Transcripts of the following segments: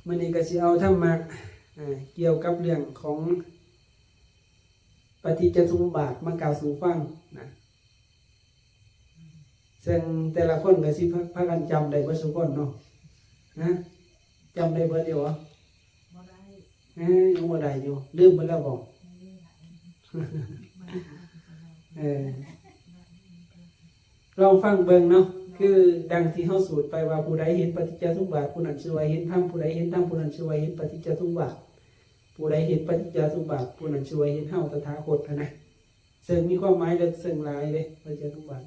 มื้อนี้ก็สิเอาธรรมะเกี่ยวกับเรื่องของปฏิจจสมุปบาทมากล่าวสู่ฟังนะซึ่งแต่ละคนก็สิพากันจำได้บ่ทุกคนเนาะนะจำได้เบิดเดียวบ่ได้ยังบ่ได้อยู่ลืมไปแล้วบ่ลองฟังเบิ่งเนาะคือดังที่เฮาสูตรไปว่าผู้ใดเห็นปฏิจจสมุปบาทผู้นั้นชื่อว่าเห็นธรรมผู้ใดเห็นธรรมผู้นั้นชื่อว่าเห็นปฏิจจสมุปบาทผู้ใดเห็นปฏิจจสมุปบาทผู้นั้นชื่อว่าเห็นเฮาตถาคตนะซึ่งมีความหมายลึกซึ้งหลายเลยปฏิจจสมุปบาท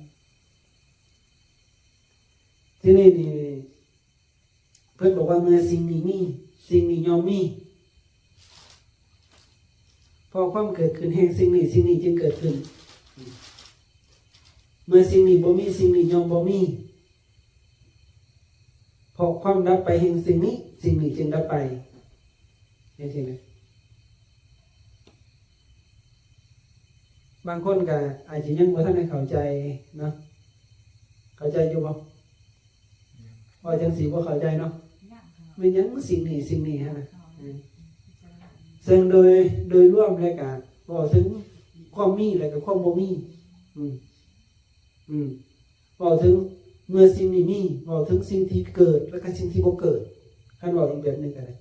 ที่นี่เพิ่นบอกว่าเมื่อสิ่งนี้มีสิ่งนี้ย่อมมีพอความเกิดขึ้นแห่งสิ่งนี้จึงเกิดขึ้นเมื่อสิ่งนี้บ่มีสิ่งนี้ย่อมบ่มีพอความดับไปแห่งสิ่งนี้จึงดับไปเห็นไหมบางคนก็อาจจะยังบ่ทันได้เข้าใจเนาะเข้าใจอยู่บ่ว่าจังสิบ่เข้าใจเนาะไม่ยังสิ่งนี้ฮะซึ่งโดยรวมแล้วก็บอกถึงความมีแล้วก็ความบ่มีบอกถึงเมื่อสิ่งนี้มีบอกถึงสิ่งที่เกิดแล้วก็สิ่งที่บ่เกิดคันบอกอีกแบบนึงก็ได้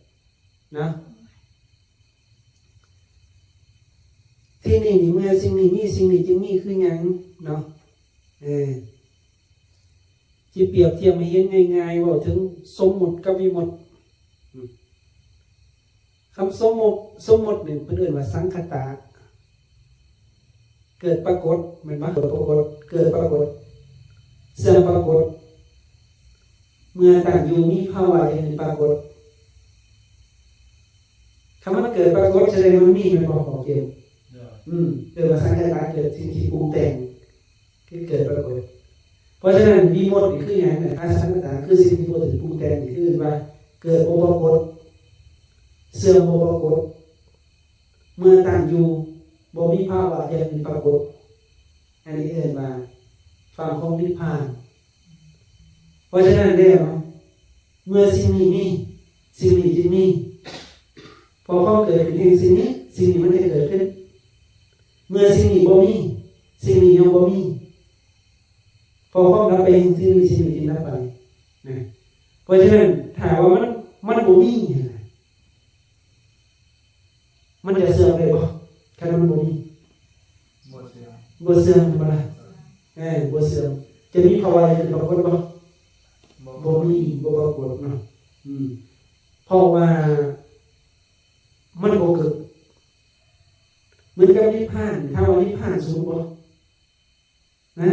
นะที่นี่เมื่อสิ่งนี้มีสิ่งนี้จึงมีคือหยังเนาะที่เปรียบเทียบให้เห็นง่ายๆบอกถึงสมมุติกับวิมุตติคำสมมุติเนี่ยเพิ่นเรียกว่าสังคตะเกิดปรากฏแม่นบ่เกิดปรากฏเสื่อมปรากฏเมื่อตั้งอยู่มีภาวะอย่างปรากฏคำว่าเกิดปรากฏแสดงว่ามันมีแม่นบ่ของเกมเกิดว่าสังคตะเกิดสิ่งที่ปรุงแต่งที่เกิดปรากฏเพราะฉะนั้นวิมุตติคือหยังเนี่ยอาสังคตะคือสิ่งที่บ่ถึงปรุงแต่งคือว่าเกิดบ่ปรากฏเสื่อมบ่ปรากฏเมื่อตั้งอยู่บ่มีภาวะอย่างอื่นปรากฏอันนี้เรียกว่าฝั่งของนิพพานเพราะฉะนั้นแล้วเมื่อสิ่งนี้มีสิ่งนี้จึงมีพอความเกิดขึ้นแห่งสิ่งนี้มันจะเกิดขึ้นเมื่อสิ่งนี้บ่มีสิ่งนี้ยังบ่มีพอความดับไปแห่งสิ่งนี้จึงดับไปนะเพราะฉะนั้นถ้าว่ามันบ่มีมันจะเสื่อมได้บ่คันมันบ่มีบ่เสื่อมบ่ล่ะบ่เสื่อมจะมีภาวะอย่างปรากฏบ่บ่มีบ่ปรากฏเนาะเพราะว่ามันบ่เกิดเหมือนกับนิพพานถ้าว่านิพพานสูญบ่นะ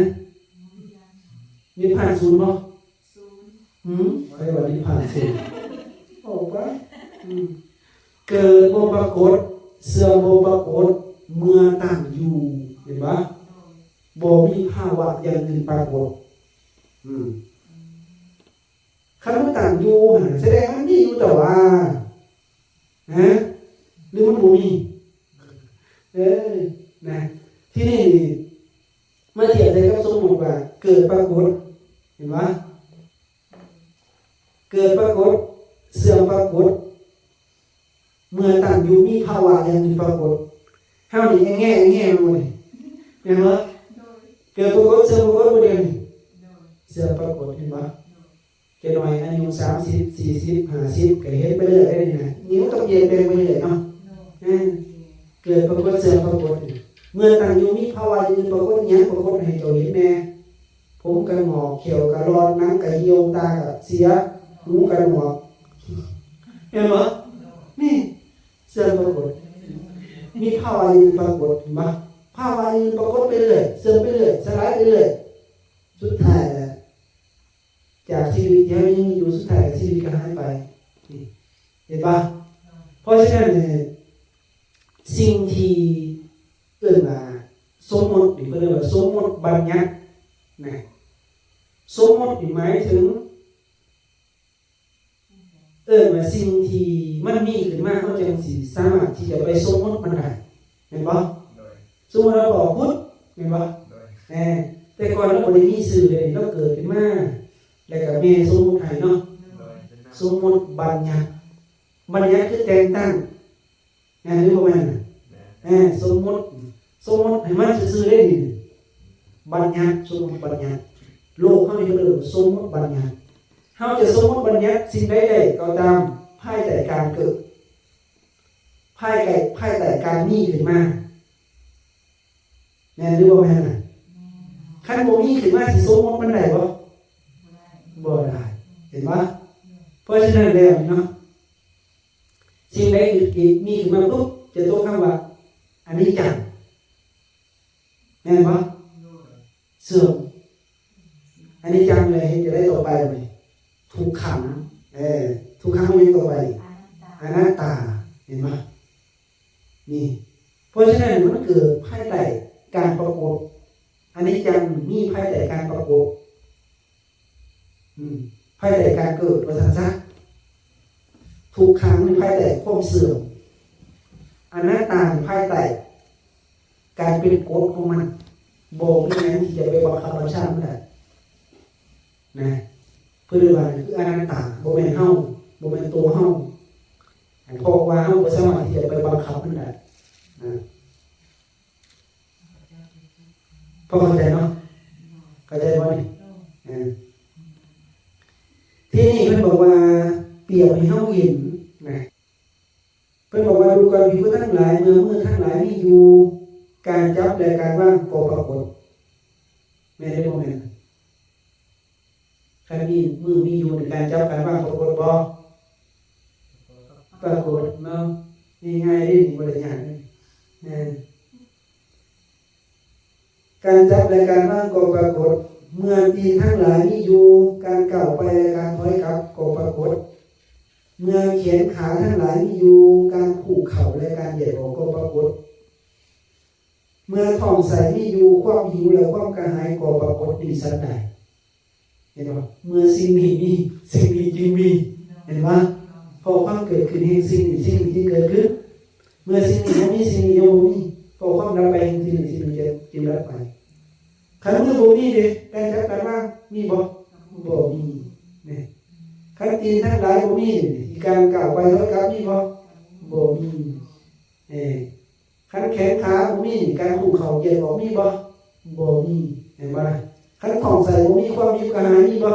นิพพานสูญบ่ใครว่านิพพานสูญโอ้ปะเกิดบ่ปรากฏเสื่อมบ่ปรากฏเมื่อตั้งอยู่เห็นปะบ่มีภาวะอย่างอื่นปรากฏคันมันตั้งอยู่แสดงว่ามีอยู่แต่ว่าหรือมันบ่มีนะที่นี่มาเทียบใส่กับสมมุติว่าเกิดปรากฏเห็นปะเกิดปรากฏเสื่อมปรากฏเมื่อตั้งอยู่มีภาวะอย่างอื่นปรากฏเฮานี่แง่บ่นี่เห็นบ่เกิดปรากฏเสื่อมปรากฏบ่เด้นี่เสื่อมปรากฏเห็นบ่แค่น้อยอายุ30 40 50ก็เฮ็ดไปเรื่อยได้นี่นะนิ้วต้องเย็นไปเรื่อยเนาะเกิดปรากฏเสื่อมปรากฏเมื่อตั้งอยู่มีภาวะอย่างอื่นปรากฏหยังปรากฏให้เจ้าเห็นแน่ผมก็งอกเขียวก็ร้อนน้ำก็เหี่ยวตาก็เสียหูก็หนวกเห็นบ่นี่เสื่อมปรากฏมีภาวะอื่นปรากฏเห็นปะภาวะอื่นปรากฏไปเรื่อยเสื่อมไปเรื่อยสลายไปเรื่อยสุดท้ายจากชีวิตยังอยู่สุดท้ายชีวิตก็หายไปเห็นปะเพราะฉะนั้นสิ่งที่เกิดมาสมมติหรือเรียกว่าสมมติบัญญัตินะสมมติหมายถึงมาสิ่งที่มันมีขึ้นมาเขาจึงสามารถที่จะไปสมมติมันได้เห็นปะสมมติเราบอกพุทธเห็นปะแต่ก่อนเราไม่ได้มีสื่อเลยเราเกิดขึ้นมาแล้วก็มีสมมติให้เนาะสมมติบัญญัติ บัญญัติคือแต่งตั้งหรือบ่แม่นสมมุติให้มันซื่อๆได้ดีบัญญัติสมมุติบัญญัติโลกเฮานี่เพิ่นสมมุติบัญญัติเฮาจะสมมุติบัญญัติสิ่งใดๆก็ตามภายใต้การเกิดภายใต้การมีขึ้นมาแม่นหรือบ่แม่นน่ะคันบ่มีขึ้นมาสิสมมุติมันได้บ่ได้เห็นบ่เพราะฉะนั้นแล้วเนาะสิ่งใดที่มีขึ้นมาปุ๊บจะตกคำว่าอนิจจังแม่นบ่เสื่อมอนิจจังเลยจะได้ต่อไปไหมทุกขังทุกขังมันยังต่อไปอนัตตาเห็นไหมนี่เพราะฉะนั้นมันเกิดภายใต้การปรากฏอนิจจังมีภายใต้การปรากฏภายใต้การเกิดประสันซักทุกขังในภายใต้ความเสื่อมอนัตตาภายใต้การเป็นกฎของมันโบนี่นะที่จะไปบังคับบัญชาไม่ได้นะเพื่อว่าคืออนัตตาโบเป็นเฮาโบเป็นตัวเฮาเพราะว่าเฮาบ่สามารถที่จะไปบังคับมันได้พอเข้าใจเนาะเข้าใจบ่นี่ที่นี่เพิ่นบอกว่าเปรียบให้เฮาเห็นนะเพิ่นบอกว่าดูก่อนภิกษุทั้งหลายเมื่อทั้งหลายมีอยู่การจับและการวางก็ปรากฏแม่ได้บ่แม่นคันมีมือมีอยู่ในการจับการวางปรากฏบ่ปรากฏเนาะง่ายๆได้บ่ได้ยากการจับและการวางก็ปรากฏเมื่อตีทั้งหลายมีอยู่การก้าวไปและการถอยกลับก็ปรากฏเมื่อแขนขาทั้งหลายมีอยู่การคู่เข่าและการเหยียดออกก็ปรากฏเมื่อท้องใส่มีอยู่ความหิวและความกระหายก็ปรากฏดีสันใดเห็นไหมเมื่อสิ่งนี้มีสิ่งนี้จึงมีเห็นไหมพอความเกิดขึ้นแห่งสิ่งนี้ที่เกิดขึ้นเมื่อสิ่งนี้ยังมีสิ่งนี้ยังมีพอความดับไปแห่งสิ่งนี้จะจึงดับไปขันเมื่อบ่มีเด้การจับกันว่ามีบ่มีเนี่ยขันตีนทั้งหลายบ่มีการก้าวไปถอยกลับมีบ่มีขันแขนขาบ่มีการคู่เข่าเหยียดออกมีบ่มีเห็นบ่ล่ะขันท้องใส่บ่มีความหิวกระหายมีบ่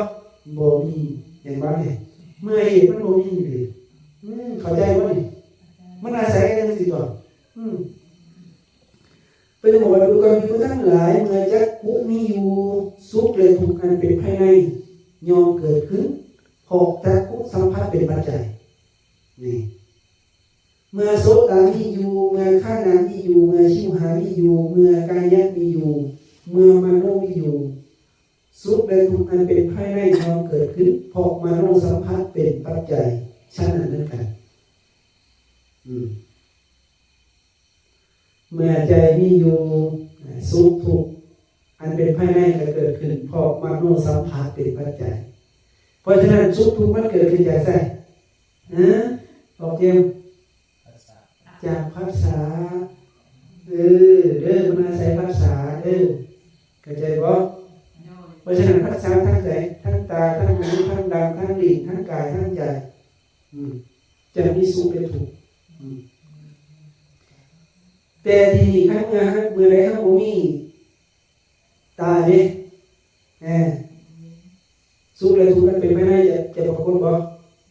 มีเห็นบ่เนี่ยเมื่อเหตุมันบ่มีเลยเข้าใจบ่นี่มันอาศัยกันจังซี่ตัวเป็นบอกว่าดูก่อนภิกษุทั้งหลายเมื่อจักขุมีอยู่สุขและทุกข์อันเป็นภายในย่อมเกิดขึ้นเพราะจักขุสัมผัสเป็นปัจจัยนี่เมื่อโสตมีอยู่เมื่อฆานามีอยู่เมื่อชิวหามีอยู่เมื่อกายะมีอยู่เมื่อมโนมีอยู่สุขและทุกข์อันเป็นภายในย่อมเกิดขึ้นเพราะมโนสัมผัสเป็นปัจจัยฉะนั้นนั่นกันเมื่อใจมีอยู่สุขทุกข์อันเป็นภายในก็เกิดขึ้นเพราะมโนสัมผัสเป็นปัจจัยเพราะฉะนั้นสุขทุกข์มันเกิดขึ้นจากอะไรออกเกมจากภาษามันอาศัยภาษาเข้าใจบ่เพราะฉะนั้นภาษาทั้งใจทั้งตาทั้งหูทั้งดำทั้งลิ้นทั้งกายทั้งใจจะมีสุขเป็นทุกข์แต่ที่นี่ครั้งเมื่อไรครั้งบ่มีตาเนี่ยสุขและทุกข์นั้นเป็นไปได้จะปรากฏบ่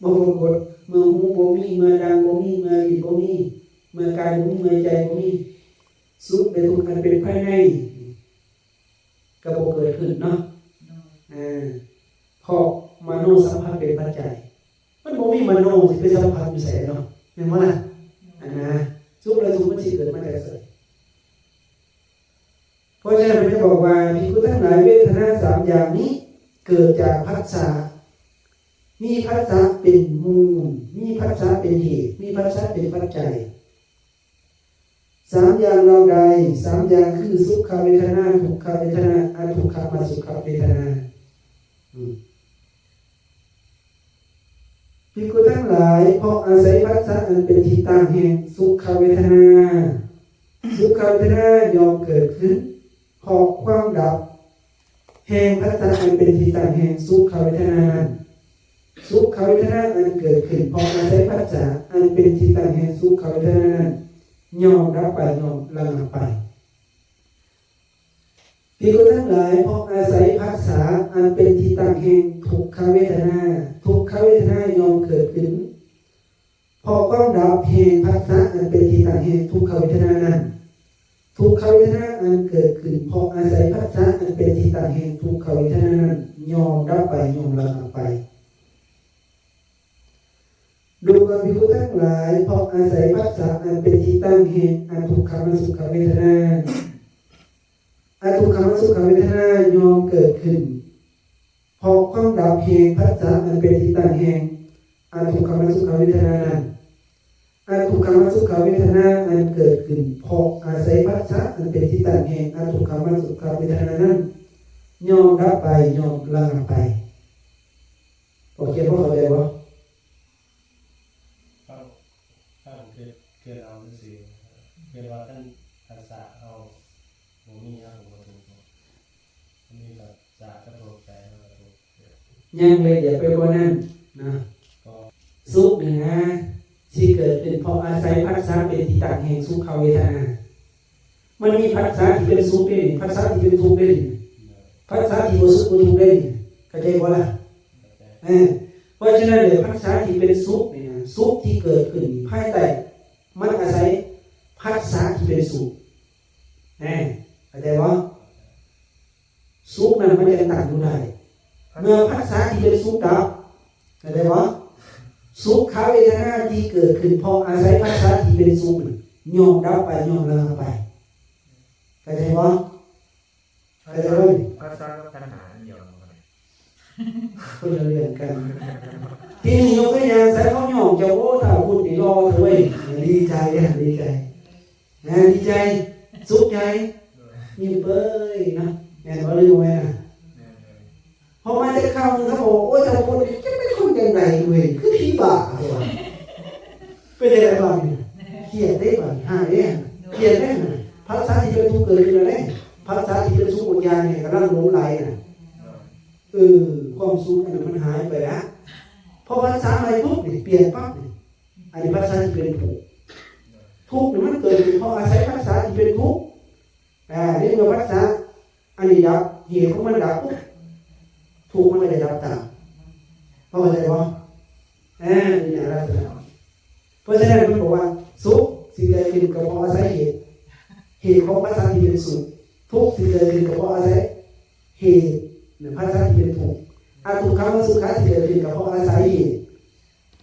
ปรากฏเมื่อหูบ่มีเมื่อดังบ่มีเมื่อลิ้นบ่มีเมื่อกายบ่มีเมื่อใจบ่มีสุขและทุกข์นั้นเป็นภายในก็บ่เกิดขึ้นเนาะเพราะมโนสัมผัสเป็นปัจจัยมันบ่มีมโนสิไปสัมผัสอยู่ไสเนาะเห็นบ่ล่ะสุขและทุกข์มันสิเกิดมาจากไสเพราะฉะนั้นมันจะบอกว่าภิกษุทั้งหลายเวทนา3อย่างนี้เกิดจากผัสสะมีผัสสะเป็นมูลมีผัสสะเป็นเหตุมีผัสสะเป็นปัจจัย3อย่างเราใด3อย่างคือสุขเวทนาทุกขเวทนาอทุกขมสุขเวทนาภิกษุทั้งหลายเพราะอาศัยผัสสะอันเป็นที่ตั้งแห่งสุขเวทนาสุขเวทนายอมเกิดขึ้นเพราะความดับแห่งผัสสะอันเป็นที่ตั้งแห่งสุขเวทนาสุขเวทนาอันเกิดขึ้นเพราะอาศัยผัสสะอัน เป็นที่ตั้งแห่งสุขเวทนานั้นย่อมดับไปย่อมระงับไปภิกษุทั้งหลายเพราะอาศัยภัสสะอันเป็นที่ตั้งแห่งทุกขเวทนาทุกขเวทนาย่อมเกิดขึ้นเพราะความดับแห่งภัสสะอันเป็นที่ตั้งแห่งทุกขเวทนานั้นทุกขเวทนาอันเกิดขึ้นเพราะอาศัยภัสสะอันเป็นที่ตั้งแห่งทุกขเวทนานั้นย่อมดับไปย่อมระงับไปดูก่อนภิกษุทั้งหลายเพราะอาศัยภัสสะอันเป็นที่ตั้งแห่งอทุกขมสุขเวทนาอทุกขมสุขเวทนายอมเกิดขึ้นเพราะความดับแห่งภัสสะอันเป็นที่ตั้งแห่งอทุกขมสุขเวทนานั้นอทุกขมสุขเวทนาอันเกิดขึ้นเพราะอาศัยภัสสะอันเป็นที่ตั้งแห่งอทุกขมสุขเวทนานั้นยอมดับไปยอมระงับไปโอเคพ่อเข้าใจบ่ถ้าผมเคยเอาสิเคยว่าท่านภาษาเอาโมมี่เอาผมมาถูกมีแบบจากกระโดดใจมาถูกยังเลยอย่าไปกว่านั้นนะสุขนี่นะที่เกิดขึ้นเพราะอาศัยภัสสะเป็นที่ตั้งแห่งสุขเวทนามันมีภัสสะที่เป็นสุขได้ภัสสะที่เป็นทุกข์ได้ภัสสะที่บ่สุขบ่ทุกข์ได้เข้าใจบ่ล่ะเพราะฉะนั้นเลยภัสสะที่เป็นสุขนี่นะสุขที่เกิดขึ้นภายใต้มันอาศัยภัสสะที่เป็นสุขเข้าใจบ่สุขนั้นมันยังตั้งอยู่ได้เมื่อภัสสะที่เป็นสุขดับเข้าใจบ่สุขเวทนาที่เกิดขึ้นเพราะอาศัยภัสสะที่เป็นสุขย่อมดับไปย่อมระงับไปเข้าใจบ่เข้าใจบ่ภาษากับตัณหาเดียวกันคนละเรื่องกันที่นี่ยกตัวอย่างใส่เขาย่อมจะโอ้ถ้าพูดนี่รอเถอะเว้ยดีใจดีใจดีใจสุขใจยิ้มเป้ยนะแม่นบ่ลืมไว้นะพอมาจะเข้ามึงเขาบอกโอ้ยถ้าพูดนี่จะไม่คนจังไดเว้ยคือผีบ้าตัวเป็นอะไรบ้างเครียดได้บ่หายได้เครียดได้ภาษาที่เป็นทุกข์เกิดขึ้นแล้วเนี่ยภาษาที่เป็นสุขวิญญาณเนี่ยกำลังหลงไหลน่ะความสุขอันนั้นมันหายไปแล้วพอภาษาอะไรปุ๊บเนี่ยเปลี่ยนปั๊บเนี่ยอันนี้ภาษาที่เป็นทุกข์เนี่ยมันเกิดขึ้นเพราะอาศัยภาษาที่เป็นทุกข์นี่เมื่อภาษาอันนี้ดับเหตุของมันดับปุ๊บทุกข์มันไม่ได้ดับตามเข้าใจบ่นี่นะลักษณะเพราะฉะนั้นมันบอกว่าสุขสิ่งใดเป็นก็เพราะอาศัยเหตุของภาษาที่เป็นสุขทุกข์สิ่งใดเป็นก็เพราะอาศัยเหตุภาษาที่เป็นทุกข์อทุกขมสุขะที่เกิดขึ้นก็เพราะอาศัยเหตุ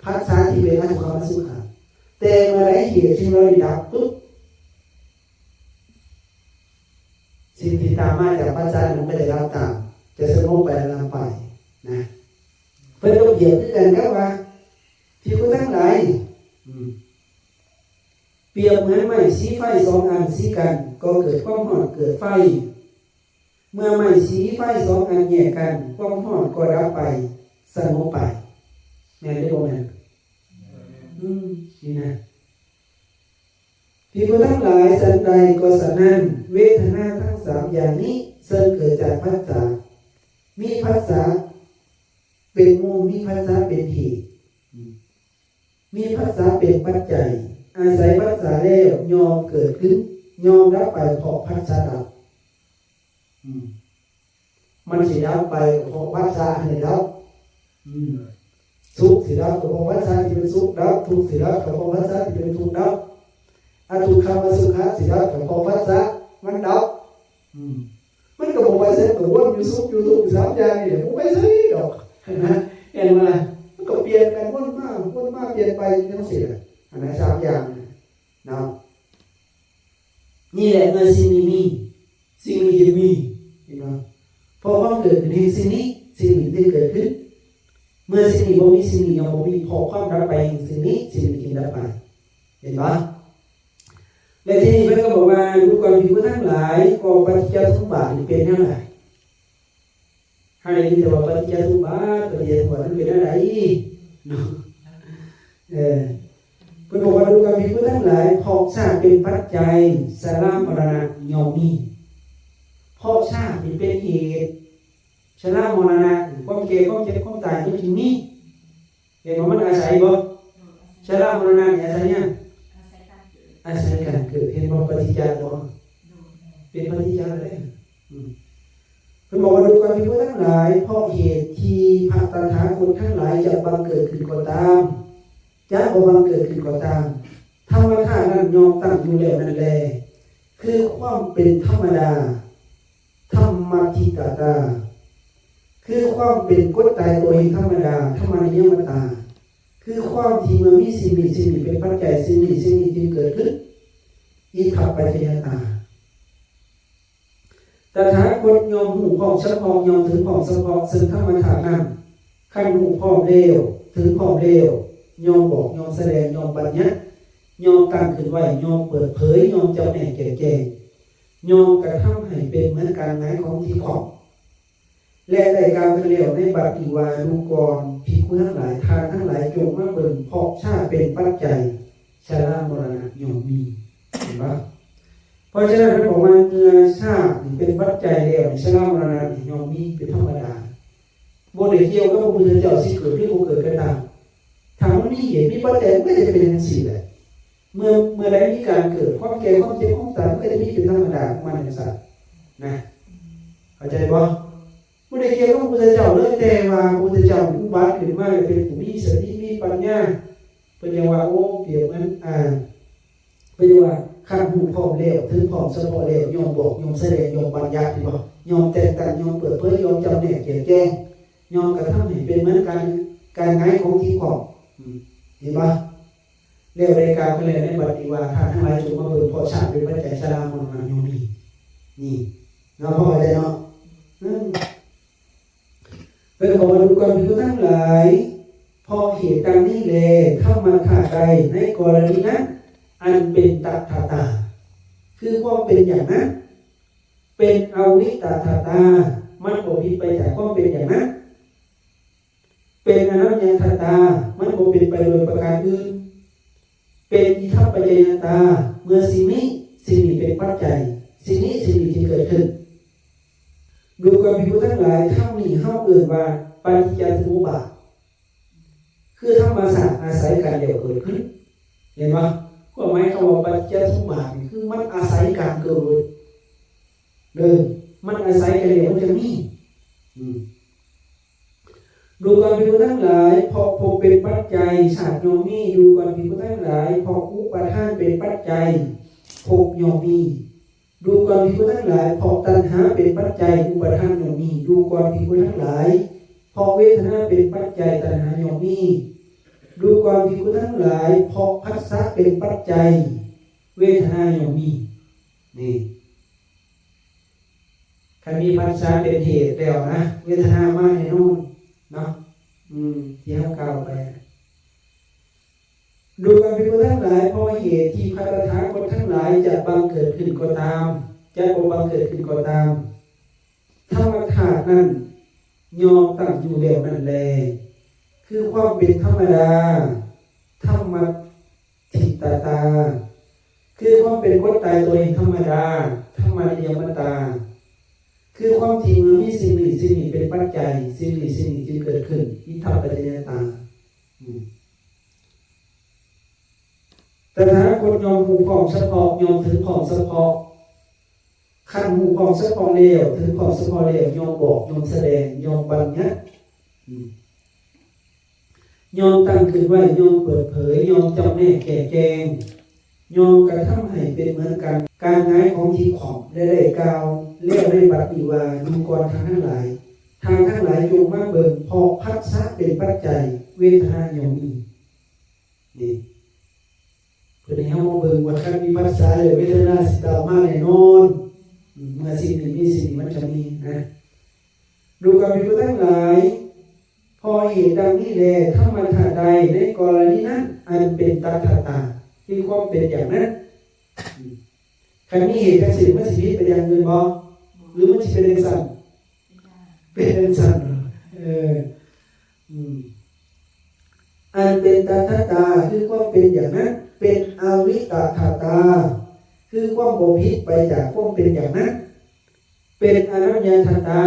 ภาษาที่เป็นอทุกขมสุขะแต่เมื่อไรเหตุที่เราดับปุ๊บสิ่งที่ตามมาจากภาษานั้นไม่ได้รับตามจะสงบไปแล้วไปนะเพื่อนก็เปรียบด้วยกันครับว่าที่คุณทั้งหลายเปรียบเหมือนไม้สีไฟสองอันสีกันก็เกิดความร้อนเกิดไฟเมื่อไม้สีไฟสองอันแยกกันความร้อนก็ดับไปสงบไปแม่ได้บอกไหมนี่นะที่คุณทั้งหลายสันใดก็สันนั้นเวทนาทั้งสามอย่างนี้ซึ่งเกิดจากภัสสะมีภัสสะเป็นมูลมีภัสสะเป็นเหตุมีภัสสะเป็นปัจจัยอาศัยภัสสะแล้วยอมเกิดขึ้นยอมรับไปเพราะภัสสะดับมันสิดับไปเพราะภัสสะให้ดับสุขสิดับก็เพราะภัสสะที่เป็นสุขดับทุกข์สิดับก็เพราะภัสสะที่เป็นทุกข์ดับอทุกขมสุขะสิดับก็เพราะภัสสะมันดับมันก็บอกว่าเสร็จก็วนอยู่สุขอยู่ทุกข์สามอย่างนี่ผมไม่ใช่ดอกนะเห็นไหมมันก็เปลี่ยนกันวนมาเปลี่ยนไปทั้งสิ้นอันนั้นสามอย่างนะนี่แหละเมื่อสิ่งนี้มีสิ่งนี้จะมีเห็นไหมพอความเกิดขึ้นสิ่งนี้สิ่งนี้ได้เกิดขึ้นเมื่อสิ่งนี้บ่มีสิ่งนี้ยังบ่มีพอความดับไปสิ่งนี้จึงดับไปเห็นไหมและที่นี่เพื่อนก็บอกว่าดูก่อนภิกษุทั้งหลายก็ปฏิจจสมุปบาทเป็นเท่าไหร่ให้ได้ยินแต่ว่าปฏิจจสมุปบาทนั้นเป็นอะไรเนาะเพื่อนบอกว่าดูก่อนภิกษุทั้งหลายเพราะชาติเป็นปัจจัยสลามรณะย่อมมีเพราะชาติเป็นเหตุชรามรณะความแก่ความเจ็บความตายมันจึงมีเห็นว่ามันอาศัยบ่ช ชรามรณะเนี่ยอาศัยยัง อาศัยการเกิด อาศัยการเกิดเห็นบ่ปฏิจจาบ่ โดย เป็นปฏิจจาเลยเพิ่นบอกว่าดูก่อนภิกษุทั้งหลายเพราะเหตุที่พระตถาคตทั้งหลายจะบังเกิดขึ้นก็ตามจะบ่บังเกิดขึ้นก็ตามธรรมชาตินั้นยอมตั้งอยู่แล้วนั่นแลคือความเป็นธรรมดาธรรมทิตตาคือความเป็นกฎตายตัวเองธรรมดาธรรมนิยมตาคือความที่เมื่อมีสิ่งนี้เป็นปัจจัยสิ่งนี้จึงเกิดขึ้นอิทัปปัจจยตาตถาคตยอมหูพร้อมเฉพาะยอมถึงพร้อมเฉพาะซึ่งธรรมชาตินั้นขั้นหูพร้อมเร็วถึงพร้อมเร็วยอมบอกยอมแสดงยอมบัญญัติยอมตั้งขึ้นไว้ยอมเปิดเผยยอมจำแนกแก่แจงยอมกระทำให้เป็นเหมือนการงานของที่ของและได้กล่าวเรียวในบัดอีวาดูกรภิกขุทั้งหลายทานทั้งหลายจงมาเบิ่งเพราะชาติเป็นปัจจัยชรามรณะย่อมมีเห็นปะเพราะฉะนั้นท่านบอกว่าเมื่อชาติเป็นปัจจัยแล้วชรามรณะย่อมมีเป็นธรรมดาบ่ได้เกี่ยวกับพระพุทธเจ้าสิเกิดหรือบ่เกิดก็ตามถ้ามันมีเหตุมีปัจจัยไม่ได้เป็นจังซี่แหละเมื่อใดมีการเกิดความแก่ความเจ็บความตายมันก็จะมีเป็นธรรมดาของมันจังซั่นนะเข้าใจบ่ผู้ใดเกี่ยวกับพระพุทธเจ้าเลยแต่ว่าพระพุทธเจ้าอุบัติขึ้นมาเป็นผู้มีสติมีปัญญาเพิ่นเรียกว่าโอ้เปรียบเหมือนเพิ่นเรียกว่าขั้นหูพร้อมแล้วถึงพร้อมเฉพาะแล้วยอมบอกยอมแสดงยอมบัญญัติบ่ยอมแต่งตั้งยอมเปิดเผยยอมจำแนกแก่แจ้งยอมกระทำให้เป็นเหมือนการงานของที่ของเห็นบ่เรียกรายการเพิ่นเลยในบัดนี้ว่าท่านทั้งหลายจงมาเบิ่งเพราะชาติเป็นปัจจัยชรามรณะย่อมมีนี่เนาะพอเข้าใจเนาะเป็นบอกว่าดูก่อนภิกษุทั้งหลายพอเหตุดังนี้แลเข้ามาขาดใดในกรณีนั้นอันเป็นตถาตาคือความเป็นอย่างนั้นเป็นอวิตตถาตามันบ่ผิดไปจากความเป็นอย่างนั้นเป็นอนัญญาตตามันบ่เป็นไปโดยประการอื่นเป็นอิทัปปัจจยตาเมื่อสิ่งนี้เป็นปัจจัยสิ่งนี้ที่เกิดขึ้นดูก่อนภิกษุทั้งหลายถ้ามีเฮาเอิ้นว่าปฏิจจสมุปบาทคือธรรมชาติอาศัยกันเดียวเกิดขึ้นเห็นป่ะความหมายคำว่าปฏิจจสมุปบาทคือมันอาศัยการเกิดมันอาศัยกันเดียวมันจะมีดูก่อนภิกษุทั้งหลายเพราะภพเป็นปัจจัยชาติย่อมมีดูก่อนภิกษุทั้งหลายเพราะอุปทานเป็นปัจจัยภพย่อมมีดูก่อนภิกษุทั้งหลายเพราะตัณหาเป็นปัจจัยอุปทานย่อมมีดูก่อนภิกษุทั้งหลายเพราะเวทนาเป็นปัจจัยตัณหาย่อมมีดูก่อนภิกษุทั้งหลายเพราะผัสสะเป็นปัจจัยเวทนาย่อมมีนี่คันมีผัสสะเป็นเหตุแล้วนะเวทนามาแน่นอนเนาะที่เฮากล่าวไปดูก่อนภิกษุทั้งหลายเพราะเหตุที่พระตถาคตทั้งหลายจะบังเกิดขึ้นก็ตามจะบ่บังเกิดขึ้นก็ตามธรรมธาตุนั้นยอมตั้งอยู่แล้วนั่นแลคือความเป็นธรรมดาธรรมทิตตาคือความเป็นกฎตายตัวเองธรรมดาธรรมนิยมตาคือความที่เมื่อมีสิ่งนี้เป็นปัจจัยสิ่งนี้จึงเกิดขึ้นอิทัปปัจจยตาตถาคตยอมหูพร้อมเฉพาะยอมถึงพร้อมเฉพาะขั้นหูพร้อมเฉพาะแล้วถึงพร้อมเฉพาะแล้วยอมบอกยอมแสดงยอมบัญญัติยอมตั้งขึ้นไว้ยอมเปิดเผยยอมจำแนกแก่แจงยอมกระทำให้เป็นเหมือนกันการงานของที่ของได้กล่าวเรียกได้บัดนี้ว่าดูก่อนทางทั้งหลายจงมาเบิ่งเพราะผัสสะเป็นปัจจัยเวทนาย่อมมีนี่เพิ่นให้เฮามาเบิ่งว่าคันมีผัสสะแล้วเวทนาสิตามมาแน่นอนเมื่อสิ่งนี้มีสิ่งนี้มันจะมีนะดูก่อนภิกษุทั้งหลายพอเหตุดังนี้แลธรรมธาตุใดในกรณีนั้นอันเป็นตถาตาคือความเป็นอย่างนั้นคันมีเหตุจังซี่มันสิผิดไปอย่างอื่นบ่หรือมันสิเป็นจังซั่นเป็นจังซั่นอันเป็นตถาตาคือความเป็นอย่างนั้นเป็นอวิตตถาคือความบ่ผิดไปจากความเป็นอย่างนั้นเป็นอนัญญาตา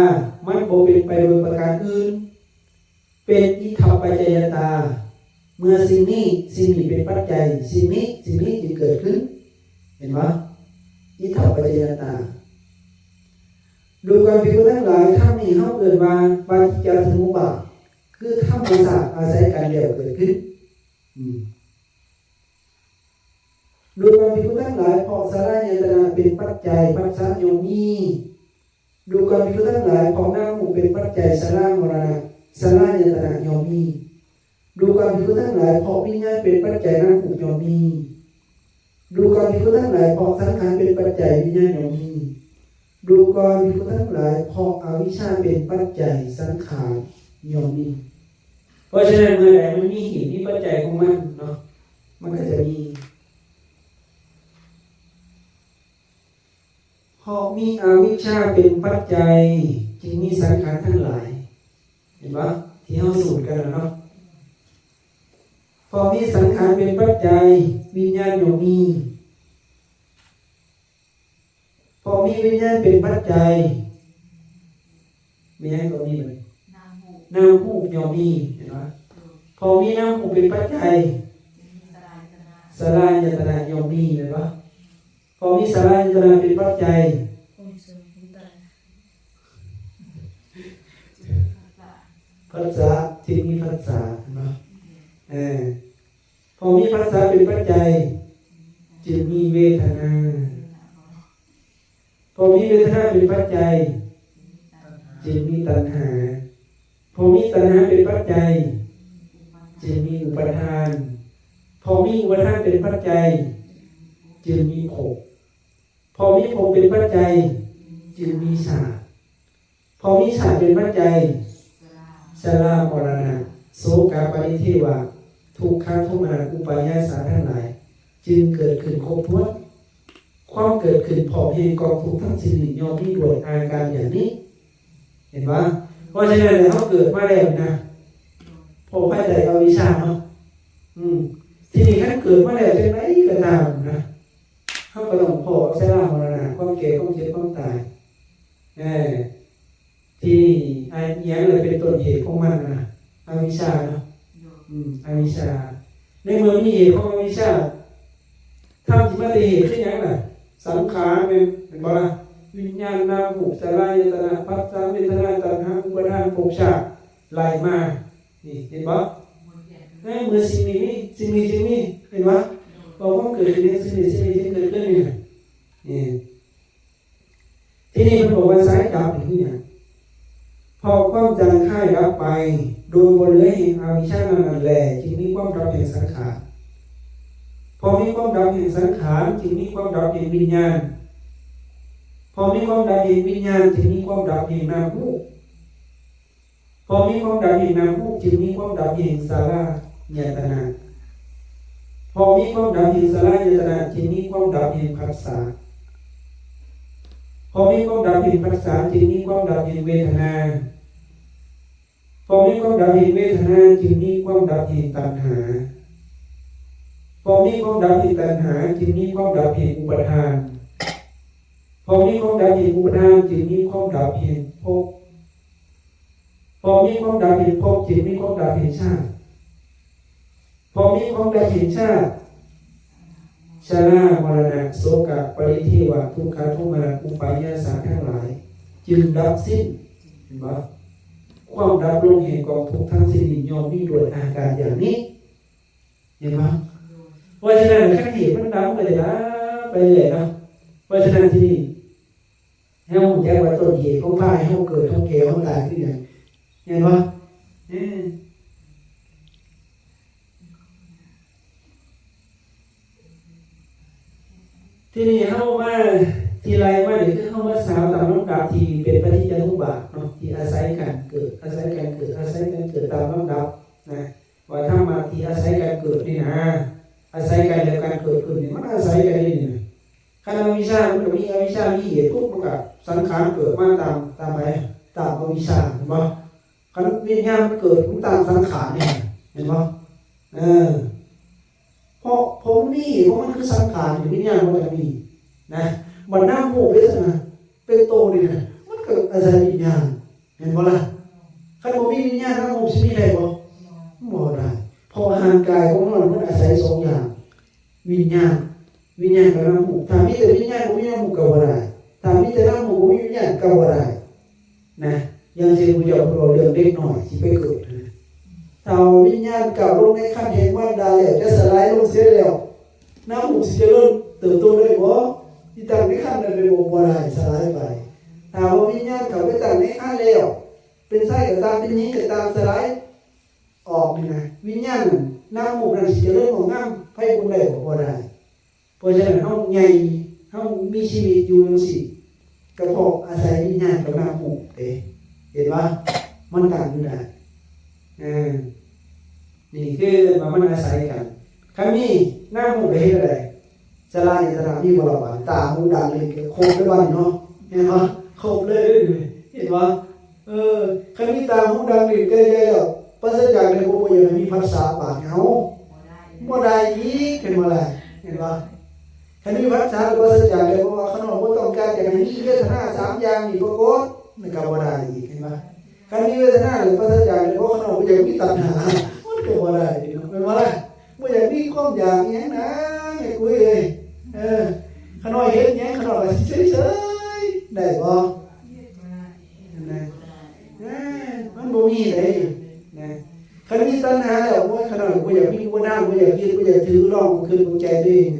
มันบ่เป็นไปโดยประการอื่นเป็นอิทัปปัจจยตา เมื่อสิ่งนี้เป็นปัจจัยสิ่งนี้จึงเกิดขึ้นเห็นไหมอิทธิปัจจยตาดูการพิจารณาทั้งหลายถ้ามีเข้าเกิดมาปฏิจจสมุปบาทคือธรรมชาติอาศัยการเดียวเกิดขึ้นดูการพิจารณาทั้งหลายเพราะสลายตนาเป็นปัจจัยปัจจัยโยมีดูการพิจารณาทั้งหลายเพราะน้ำมูเป็นปัจจัยสลายมรณะสลายตนาโยมีดูการพิจารณาทั้งหลายเพราะวิญญาณเป็นปัจจัยน้ำมูโยมีดูการพิจารณาทั้งหลายเพราะสังขารเป็นปัจจัยวิญญาณโยมีดูก่อนมีทั้งหลายเพราะอวิชชาเป็นปัจจัยสังขารโยมีเพราะฉะนั้นเมื่อใดมันมีเหตุมีปัจจัยของมันเนาะมันก็จะมีเพราะมีอวิชชาเป็นปัจจัยจึงมีสังขารทั้งหลายเห็นปะที่เราสูตรกันเนาะพอมีสังขารเป็นปัจจัยวิญญาณโยมีพอมีวิญญาณเป็นปัจจัยมีอะไรก็มีเลยน้ำหูโยมีเห็นไหมพอมีน้ำหูเป็นปัจจัยสลายตนะโยมีเห็นไหมพอมีสลายตนะเป็นปัจจัยภาษาที่มีภาษาเห็นไหมพอมีภาษาเป็นปัจจัยจึงมีเวทนาพอมีเวทนาเป็นปัจจัยจึงมีตัณหาพอมีตัณหาเป็นปัจจัยจึงมีอุปทานพอมีอุปทานเป็นปัจจัยจึงมีภพพอมีภพเป็นปัจจัยจึงมีชาติพอมีชาติเป็นปัจจัยชรามรณะโสกปริเทวะทุกขโทมนัสอุปาญาสาทั้งหลายจึงเกิดขึ้นครบถ้วนความเกิดขึ้นพอเพียงกองทุกทั้งสิ้นย่อมมีด้วยอาการอย่างนี้เห็นปะเพราะฉะนั้นเขาเกิดมาแล้วนะพอไปใจเอาวิชาเนาะทีนี้ขั้นเกิดมาแล้วจะไหนก็ตามนะเขาก็ต้องพอใช้ร่างมรณะความแก่ความเจ็บความตายที่ไอ้ยังเลยเป็นต้นเหตุของมันนะอวิชชาเนาะอวิชชาในเมื่อมีเหตุของอวิชชาทำที่มาตีเหตุขึ้นยังไงสังขารเป็นบ่ล่ะวิญญาณนามหูสลายตนะภัสสะเวทนาตัณหาอุปทานภพชาติไล่มานี่เห็นบ่ในเมื่อสิ่งนี้เห็นบ่พอความเกิดขึ้นสิ่งนี้เกิดขึ้นนี่ที่นี่มันบอกว่าสายดับอย่างนี้พอความจางค่ายดับไปโดยบริเวณแห่งอวิชชานั่นแหละจึงมีความดับแห่งสังขารพอมีความดับแห่งสังขารจึงมีความดับแห่งวิญญาณพอมีความดับแห่งวิญญาณจึงมีความดับแห่งนามรูปพอมีความดับแห่งนามรูปจึงมีความดับแห่งสลายตนะพอมีความดับแห่งสลายตนะจึงมีความดับแห่งผัสสะพอมีความดับแห่งผัสสะจึงมีความดับแห่งเวทนาพอมีความดับแห่งเวทนาจึงมีความดับแห่งตัณหาพอมีความดับแห่งตัณหาจึงมีความดับแห่งอุปทานพอมีความดับแห่งอุปทานจึงมีความดับแห่งภพพอมีความดับแห่งภพจึงมีความดับแห่งชาติพอมีความดับแห่งชาติชรามรณะโสกปริเทวะทุกขโทมนัสอุปาญาสาทั้งหลายจึงดับสิ้นเห็นไหมความดับลงแห่งกองทุกข์ทั้งสิ้นย่อมมีด้วยอาการอย่างนี้เห็นไหมเพราะฉะนั้นขั้นเหตุมันดับไปเลยนะไปเลยนะเพราะฉะนั้นที่นี่ให้เราแยกว่าต้นเหตุของพายให้เราเกิดของแก่ของตายขึ้นอย่างเห็นไหมที่นี่เข้ามาทีไรมาเดี๋ยวเข้ามาสาวตามลำดับที่เป็นปฏิจจสมุปบาทเนาะที่อาศัยกันเกิดตามลำดับนะว่าถ้ามาที่อาศัยกันเกิดนี่นะอาศัยกันแล้วการเกิดขึ้นนี่มันอาศัยกันนี่นะขณะวิชามันก็มีอวิชชามีเหตุทุกข์มันก็สังขารเกิดมาตามอะไรตามอวิชชาเห็นไหมขณะวิญญาณมันเกิดมันตามสังขารนี่เห็นไหมเพราะผมนี่เพราะมันคือสังขารวิญญาณมันจะมีนะมันน้ำโมกเลยนะเป็นโตนี่นะมันเกิดอาศัยวิญญาณเห็นบ่ล่ะใครบอกมีวิญญาณน้ำโมกจะมีได้บ่บ่ได้พอ ราะอาหารกายของเรามันอาศัยสองอย่างวิญญาณกับน้ำมูกถ้ามีแต่วิญญาณบ่มีน้ำมูกก็บ่ได้ถ้ามีแต่น้ำมูกบ่มีวิญญาณก็บ่ได้นะอย่างเช่นผู้เจ้าเราเรื่องเด็กน้อยที่ไปเกิดนะถ้าวิญญาณเก่าลงในขั้นแห่งมารดาแล้วจะสลายลงเสียแล้วน้ำมูกสิเจริญเติบโตได้บ่ที่ตั้งในขั้นนั้นได้บ่ได้สลายไปถ้าว่าวิญญาณเขาไปตั้งในขั้นแล้วเป็นไส้ก็ตามเป็นหญิงก็ตามสลายออกนี่นะวิญญาณน้ำมูกนั้นสิเจริญของงามไผบุญได้บ่ได้เพราะฉะนั้นเฮาใหญ่เฮามีชีวิตอยู่จังซี่ก็เพราะอาศัยวิญญาณกับน้ำมูกเห็นป่ะมันต่างกันได้นี่คือมันอาศัยกันคำนี้น้ำมูกได้เฮ็ดอะไรสลายสถานที่บ่ล่ะตาหูดังเลยโคบได้บ่เนาะเห็นป่ะโคบเลยเห็นป่ะคำนี้ตาหูดังนี่ก็ได้แล้วปราศจากในบ่อยากมีภาษาปากเฮาบ่ได้อีกเห็นบ่ล่ะเห็นป่ะคำนี้ภาษาปราศจากเลยเพราะว่าข้างนอกบ่ต้องการอย่างนี้เวทนา3อย่างนี่ปรากฏมันก็บ่ได้อีกเห็นป่ะคำนี้เวทนาหรือปราศจากเลยเพราะข้างนอกบ่อยากมีตัณหามันก็บ่ได้เนาะเป็นบ่ล่ะบ่อยากมีความอยากอีหยังนะไอ้กุ้ยเอ้ยข้างนอกเฮ็ดหยังข้างนอกก็เฉยๆได้บ่นะมันบ่มีเลยนะคันมีตัณหาแล้วว่าขนาดบ่อยากมีบ่นำบ่อยากยึดบ่อยากถือรองขึ้นบนใจตัวเอง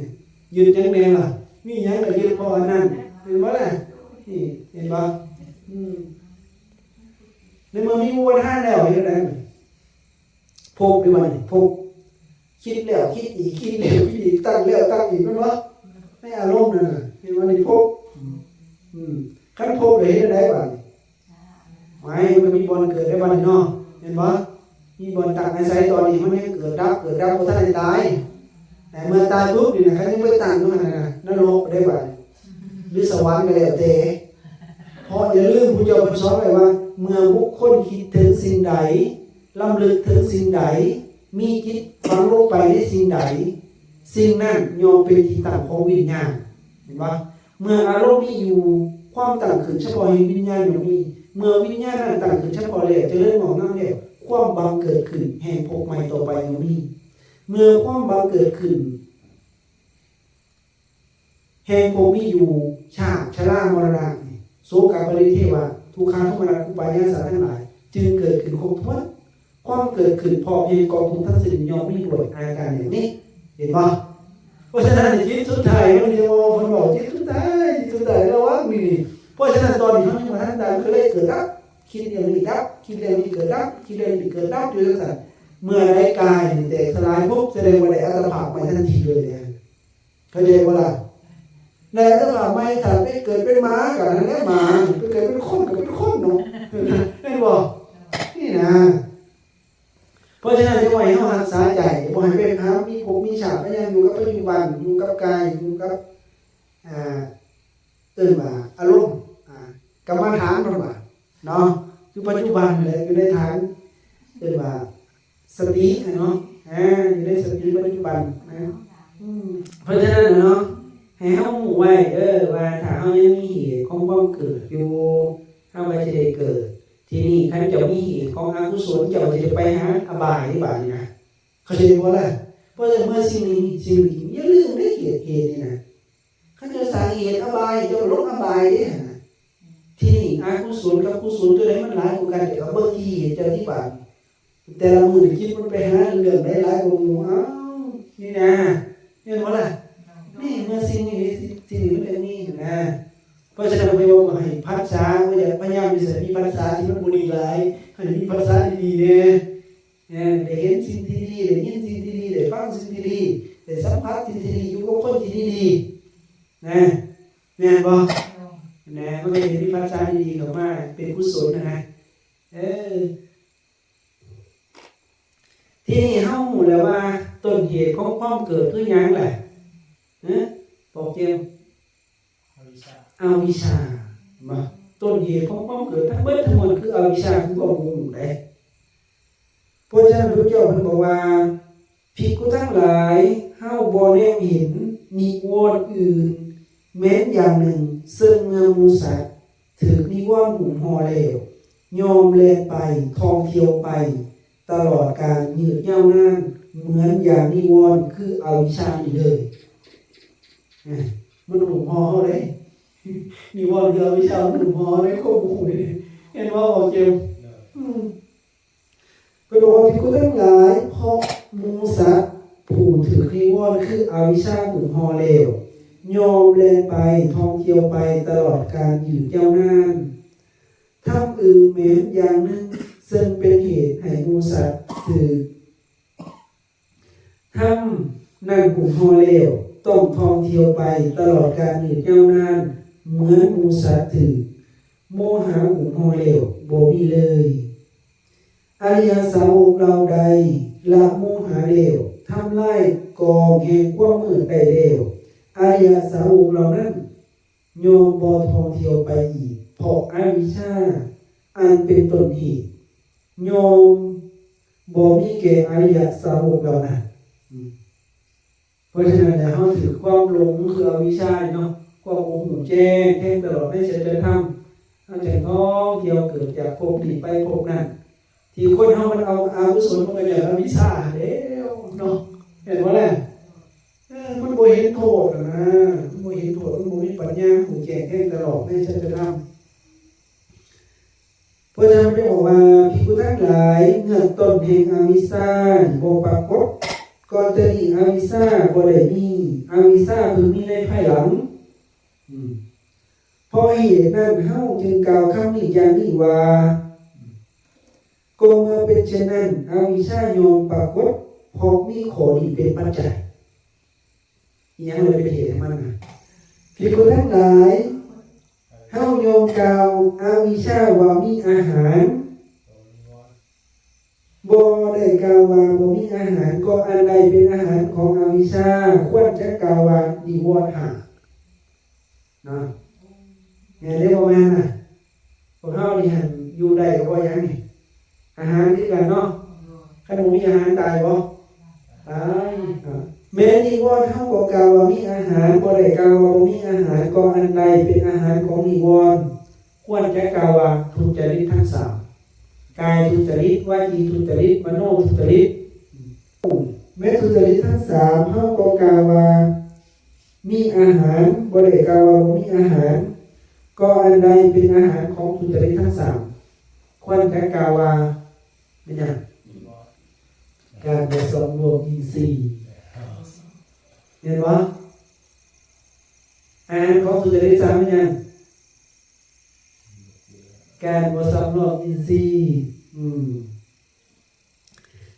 ยึดจังแน่ล่ะมีหยังก็ยึดเพราะอันนั้นเห็นบ่ล่ะนี่เห็นบ่ในเมื่อมีบ่นำแล้วเฮ็ดได้พบดีว่านี่พบคิดแล้วคิดอีกคิดแล้วคิดอีกตั้งแล้วตั้งอีกแม่นบ่ในอารมณ์นั่นน่ะเห็นว่านี่พบคันพบได้เฮ็ดได้บ่ไม่มันก็มีบอลเกิดได้บ้างเนาะเห็นปะมีบอลตักในใจตอนนี้มันยังเกิดดับเพราะท่านตายแต่เมื่อตายปุ๊บนี่นะเขายังไม่ตั้งขึ้นมานะนรกได้บ้างหรือสวรรค์ก็แล้วแต่เพราะอย่าลืมผู้เจ้าสอนไว้ว่าเมื่อบุคคลคิดถึงสิ่งใดลำลึกถึงสิ่งใดมีจิตฝังลงไปในสิ่งใดสิ่งนั้นย่อมเป็นที่ตั้งของวิญญาณเห็นปะเมื่ออารมณ์มีอยู่ความตั้งขึ้นเฉพาะวิญญาณอย่างนี้เมื่อวิญญาณนั้นตั้งขึ้นเฉพาะแล้วจะเริ่มมองน้ำแล้วความบังเกิดขึ้นแห่งภพใหม่ต่อไปอย่างนี้เมื่อความบังเกิดขึ้นแห่งภพมีอยู่ชาติชรามรณะโสกปริเทวะทุกขาทุกมรณะอุปายาสาทั้งหลายจึงเกิดขึ้นครบถ้วนความเกิดขึ้นพอเพียงกองทุนทั้งสิ้นย่อมมีด้วยอาการอย่างนี้เห็นป่ะเพราะฉะนั้นจิตสุดท้ายมันจะว่าคนบอกจิตสุดท้ายแล้วว่ามีเพราะฉะนั้นตอนนี้เขาไม่มาทำตามก็เลยเกิดดับคิดเรื่องนี้ดับคิดเรื่องนี้เกิดดับคิดเรื่องนี้เกิดดับอยู่ทั้งสิ้นเมื่อไร้กายแตกสลายปุ๊บแสดงว่าได้อัตภาพใหม่ทันทีเลยเนี่ยเข้าใจว่าล่ะได้อัตภาพใหม่ถ้าไปเกิดเป็นม้ากับนั้นแล้วม้าไปเกิดเป็นคนกับเป็นคนเนาะเห็นบ่นี่นะเพราะฉะนั้นจะไว้ให้รักษาใจบ่ให้เป็นหามีภพมีชาติก็ยังอยู่กับปัจจุบันอยู่กับกายอยู่กับว่าอารมณ์กรรมฐานมันว่าเนาะคือปัจจุบันเลยอยู่ในฐานว่าสติเนาะอยู่ในสติปัจจุบันนะเพราะฉะนั้นเนาะให้เฮารู้ไว้ว่าถ้าเฮายังมีเหตุของความเกิดอยู่เฮาก็จะได้เกิดทีนี้คันเจ้ามีเหตุของอกุศลเจ้าจะไปหาอบายนี่บาดนี่นะเข้าใจบ่ล่ะเพราะฉะนั้นเมื่อสิ่งนี้อย่าลืมได้เหตุนี่นะเขาจะสาเหตุอบายจะลดอบายเนี่ยที่นี่อกุศลกับกุศลตัวไหนมันหลายกว่ากันเดี๋ยวเบิ่งที่เหตุเจ้าที่บาปแต่ละมือคิดมันไปหาเรื่องได้หลายกว่าหมู่นี่นะเห็นบ่ล่ะนี่เมื่อสิ่งนี้มันเป็นนี่นะเพราะฉะนั้นไปบอกให้พัฒนาว่าอย่าพยายามมีมีภาษาที่มันบ่ดีหลายให้มีภาษาดีๆเนี่ยได้เห็นสิ่งที่ดีได้ยินสิ่งที่ดีได้ฟังสิ่งที่ดีได้สัมผัสสิ่งที่ดีอยู่กับคนที่ดีนะแม่นบ่นะมันก็จะมีภาษาดีๆเข้ามาเป็นกุศลนะที่นี่เฮาฮู้แล้วว่าต้นเหตุของความเกิดคือหยังล่ะบอกเจียมอวิชชาบ่ต้นเหตุของความเกิดทั้งเบิดทั้งมวลคืออวิชชาคือความรู้ได้เพราะฉะนั้นพระเจ้าเพิ่นบอกว่าภิกขุทั้งหลายเฮาบ่ได้เห็นนิวรณ์อื่นแม้นอย่างหนึ่งซึ่งเมื่อมูสัตว์ถือนิวรณ์หุ่มห่อแล้วยอมแล่นไปท่องเที่ยวไปตลอดการยืดยาวนาน เหมือนอย่างนิวรณ์คืออวิชชานี่เลยมันหุ่มห่อเลยนิวรณ์คืออวิชชามันหุ่มห่อเลยโคตรเลยเห็นว่าบอกเจียวก็บอกว่าพิคุทั้งหลายเพราะมูสัตผู้ถือนิวรณ์คืออวิชชาหุ่มห่อเลวยอมเล่นไปท่องเที่ยวไปตลอดการอยู่ยาวนานทำอื่นเหม็นอย่างหนึ่งซึ่งเป็นเหตุให้มูสัตถือทำนั่นหุ่มห่อเลวต้องท่องเที่ยวไปตลอดการอยู่ยาวนานเหมือนมูสัตถือโมหะหุ่มห่อเลวบ่มีเลยอริยสาวกเราใดละโมหะเลวทำลายกองแห่งความมืดได้เลวอริยสาวกเหล่านั้นโยมบ่ท่องเที่ยวไปอีกเพราะอวิชชาอันเป็นต้นเหตุโยมบ่มีแก่อริยสาวกเหล่านั้นเพราะฉะนั้นแล้วเราถือความหลงคืออวิชชาเนาะความโมโหแจ้งแท่งตลอดไม่เฉยๆทำเอาจากท้องเที่ยวเกิดจากภพนี้ไปภพนั้นที่คนเฮามันเอาอาวุโสมันก็จากอวิชชาแล้วเนาะเห็นว่าแหละมันบ่เห็นโทษนะมันบ่เห็นโทษมันบ่มีปัญญาหูแจ้งแท่งตลอดไม่เฉยๆทำเพราะฉะนั้นได้บอกว่าภิกษุทั้งหลายเงื่อนต้นแห่งอวิชชาบ่ปรากฏก่อนจะมีอวิชชาบ่ได้มีอวิชชาเพิ่งมีในภายหลังเพราะเหตุนั้นเฮาจึงกล่าวคำนี้อย่างนี้ว่าก็เมื่อเป็นเช่นนั้นอวิชชาโยมปรากฏเพราะมีขอดีเป็นปัจจัยยังเลยเป็นเหตุให้มันนะภิกษุทั้งหลายเฮาโยมกล่าวอวิชชาว่ามีอาหารบ่ได้กล่าวว่าบ่มีอาหารก็อันใดเป็นอาหารของอวิชชาควรจะกล่าวว่านิวรณ์ห้านะเนี่ยได้บ่แม่นน่ะพวกเฮานี่หั่นอยู่ได้ก็บ่หยังนี่อาหารคือกันเนาะคันบ่มีอาหารตายบ่ตายแม้นิวรณ์เฮาก็กล่าวว่ามีอาหารบ่ได้กล่าวว่าบ่มีอาหารก็อันใดเป็นอาหารของนิวรณ์ควรจะกล่าวว่าทุจริตทั้งสามกายทุจริตวจีทุจริตมโนทุจริตแม้ทุจริตทั้งสามเฮาก็กล่าวว่ามีอาหารบ่ได้กล่าวว่าบ่มีอาหารก็อันใดเป็นอาหารของทุจริตทั้งสามควรจะกล่าวว่าเป็นหยังการผสมรวมอินทรีย์เห็นบ่อาหารของทุจริตสามเป็นหยังการบ่สำรวมอินทรีย์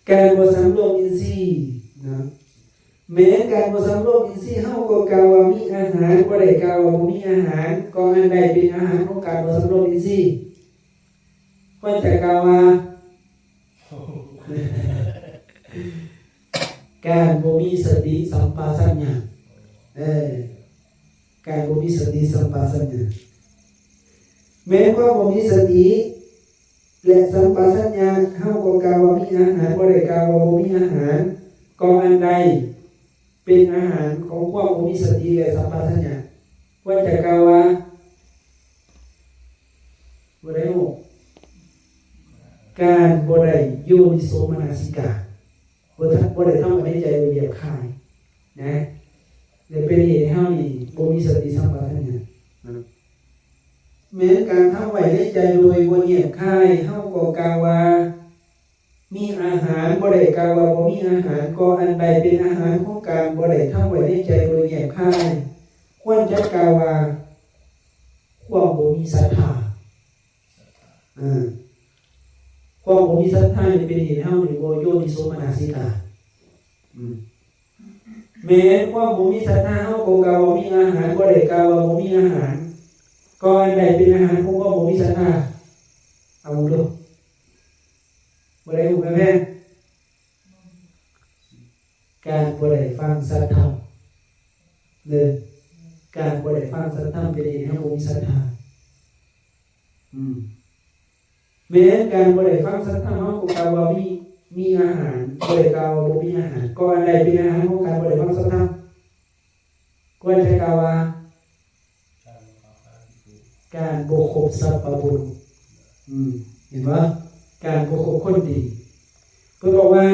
การบ่สำรวมอินทรีย์นะแม้การบ่สำรวมอินทรีย์เฮาก็กล่าวว่ามีอาหารบ่ได้กล่าวว่าบ่มีอาหารก็อันใดเป็นอาหารของการบ่สำรวมอินทรีย์ควรจะกล่าวว่าการบ่มีสติสัมปชัญญะการบ่มีสติสัมปชัญญะแม้ความบ่มีสติและสัมปชัญญะเฮาก็กล่าวว่ามีอาหารบ่ได้กล่าวว่าบ่มีอาหารก็อันใดเป็นอาหารของความบ่มีสติและสัมปชัญญะควรจะกล่าวว่าบ่ได้รู้การบ่ได้โยนิโสมนสิการบ่ได้ทำให้ใจละเอียดคายนะเลยเป็นเหตุให้เฮานี่บ่มีสติสัมปชัญญะแม้การทำไว้ในใจโดยบ่เหยียบคายเฮาก็กล่าวว่ามีอาหารบ่ได้กล่าวว่าบ่มีอาหารก็อันใดเป็นอาหารของการบ่ได้ทำไว้ในใจโดยเหยียบคายควรจะกล่าวว่าความบ่มีศรัทธาความบ่มีศรัทธานี่เป็นเหตุให้เฮานี่บ่โยนิโสมนสิการแม้ความบ่มีศรัทธาเฮาก็กล่าวว่ามีอาหารบ่ได้กล่าวว่าบ่มีอาหารก็อันใดเป็นอาหารของความบ่มีศรัทธาเอาดูบ่ได้รู้แม่การบ่ได้ฟังสัทธรรมการบ่ได้ฟังสัทธรรมเป็นเหตุให้บ่มีศรัทธาแม้การบ่ได้ฟังสัทธรรมเฮาก็กล่าวว่ามีอาหารบ่ได้กล่าวว่าบ่มีอาหารก็อันใดเป็นอาหารของการบ่ได้ฟังสัทธรรมควรจะกล่าวว่าการบ่คบสัพพบุรุษเห็นว่าการบ่คบคนดีเพ ก็บอกว่า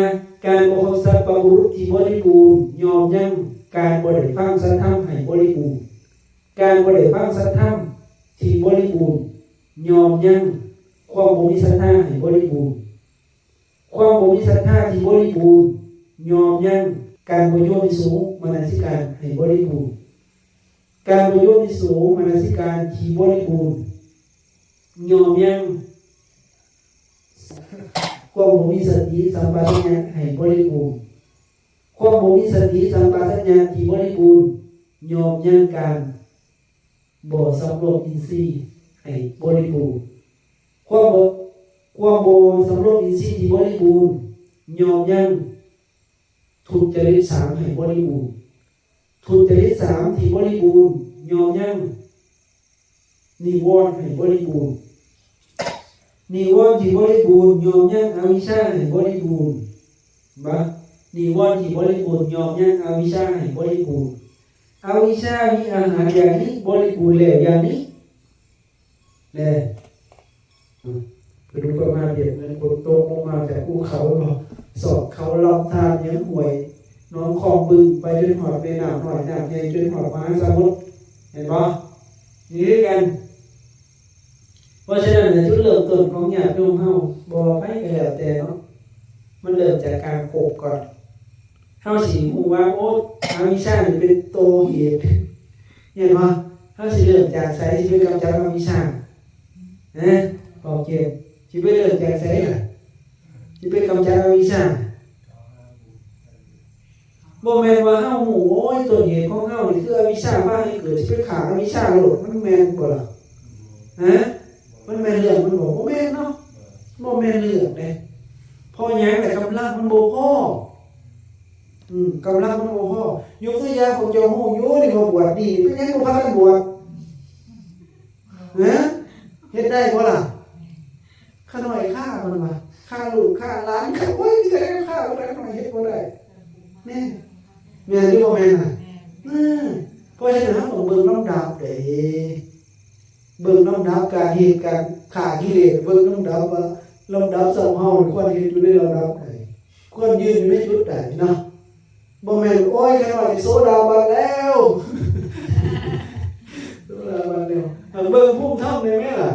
การบ่ครบสัพพบุรุษที่บริบูรณ์ยอมยั้งการบ่ได้ฟังสัทธรรมให้บริบูรณ์การบ่ได้ฟังสัทธรรมที่บริบูรณ์ยอมยั้งความบ่มีศรัทธาให้บริบูรณ์ความบ่มีศรัทธาที่บริบูรณ์ยอมยั้งการบ่โยนิโสมนสิการให้บริบูรณ์การบ่โยนิโสมนสิการที่บริบูรณ์ยอมยั้งความบ่มีสติสัมปชัญญะให้บริบูรณ์ความบ่มีสติสัมปชัญญะที่บริบูรณ์ยอมยั้งการบ่สำรวมอินทรีย์ให้บริบูรณ์ความบ่สำรวมอินทรีย์ที่บริบูรณ์ยอมยั้งทุจริต3ให้บริบูรณ์ทุจริต3ที่บริบูรณ์ยอมยั้งนิวรณ์ให้บริบูรณ์นิวรณ์ที่บริบูรณ์ยอมยั้งอวิชชาให้บริบูรณ์บ่นิวรณ์ที่บริบูรณ์ยอมยั้งอวิชชาให้บริบูรณ์อวิชชามีอาหารอย่างนี้บริบูรณ์แล้วอย่างนี้แน่ไปดูประมาณเดียวมันฝนตกลงมาจากภูเขาสอบเขาลองทานยังห่วยน้องคลองบึงไปจนหอดไปหนาวหน่อยหนาวใหญ่จนหอดมหาสมุทรเห็นบ่นี่ด้วยกันเพราะฉะนั้นจุดเริ่มต้นของญาติโยมเฮาบ่ไปก็แล้วแต่เนาะมันเริ่มจากการโขกก่อนเฮาสิฮู้ว่าโอ้อวิชชานี่เป็นตัวเหตุเห็นบ่เฮาสิเริ่มจากไสสิไปกำจัดอวิชชาโอเคสิไปเริ่มจากไสล่ะสิไปกำจัดอวิชชาบ่แม่นว่าเฮาฮู้โอ้ยตัวเหตุของเฮานี่คืออวิชชามาให้เกิดสิไปฆ่าอวิชชาโลดมันแม่นบ่ล่ะมันแม่นเรื่องมันบอกบ่แม่นเนาะบ่แม่นเรื่องเด้พอหยังแต่กำลังมันบ่พอกำลังมันบ่พอยกตัวอย่างของเจ้าฮู้อยู่นี่บ่บวชดีเป็นหยังบ่พากันบวชเฮ็ดได้บ่ล่ะข้าน้อยฆ่ามันว่าฆ่าลูกฆ่าหลานฆ่าโอ้ยมีแต่ฆ่าบ่ได้ข้าน้อยเฮ็ดบ่ได้แม่แม่นอยู่บ่แม่นน่ะเพราะฉะนั้นเราต้องเบิ่งลำดับเด้เบิ่งลำดับการเหตุการฆ่ากิเลสเบิ่งลำดับว่าลำดับสัมเฮาควรเฮ็ดอยู่ในลำดับใดควรยืนอยู่ในจุดใดเนาะบ่แม่นโอ้ยข้าน้อยโสดาบันแล้วโสดาบันแล้วเบิ่งภูมิธรรมได้มั้ยล่ะ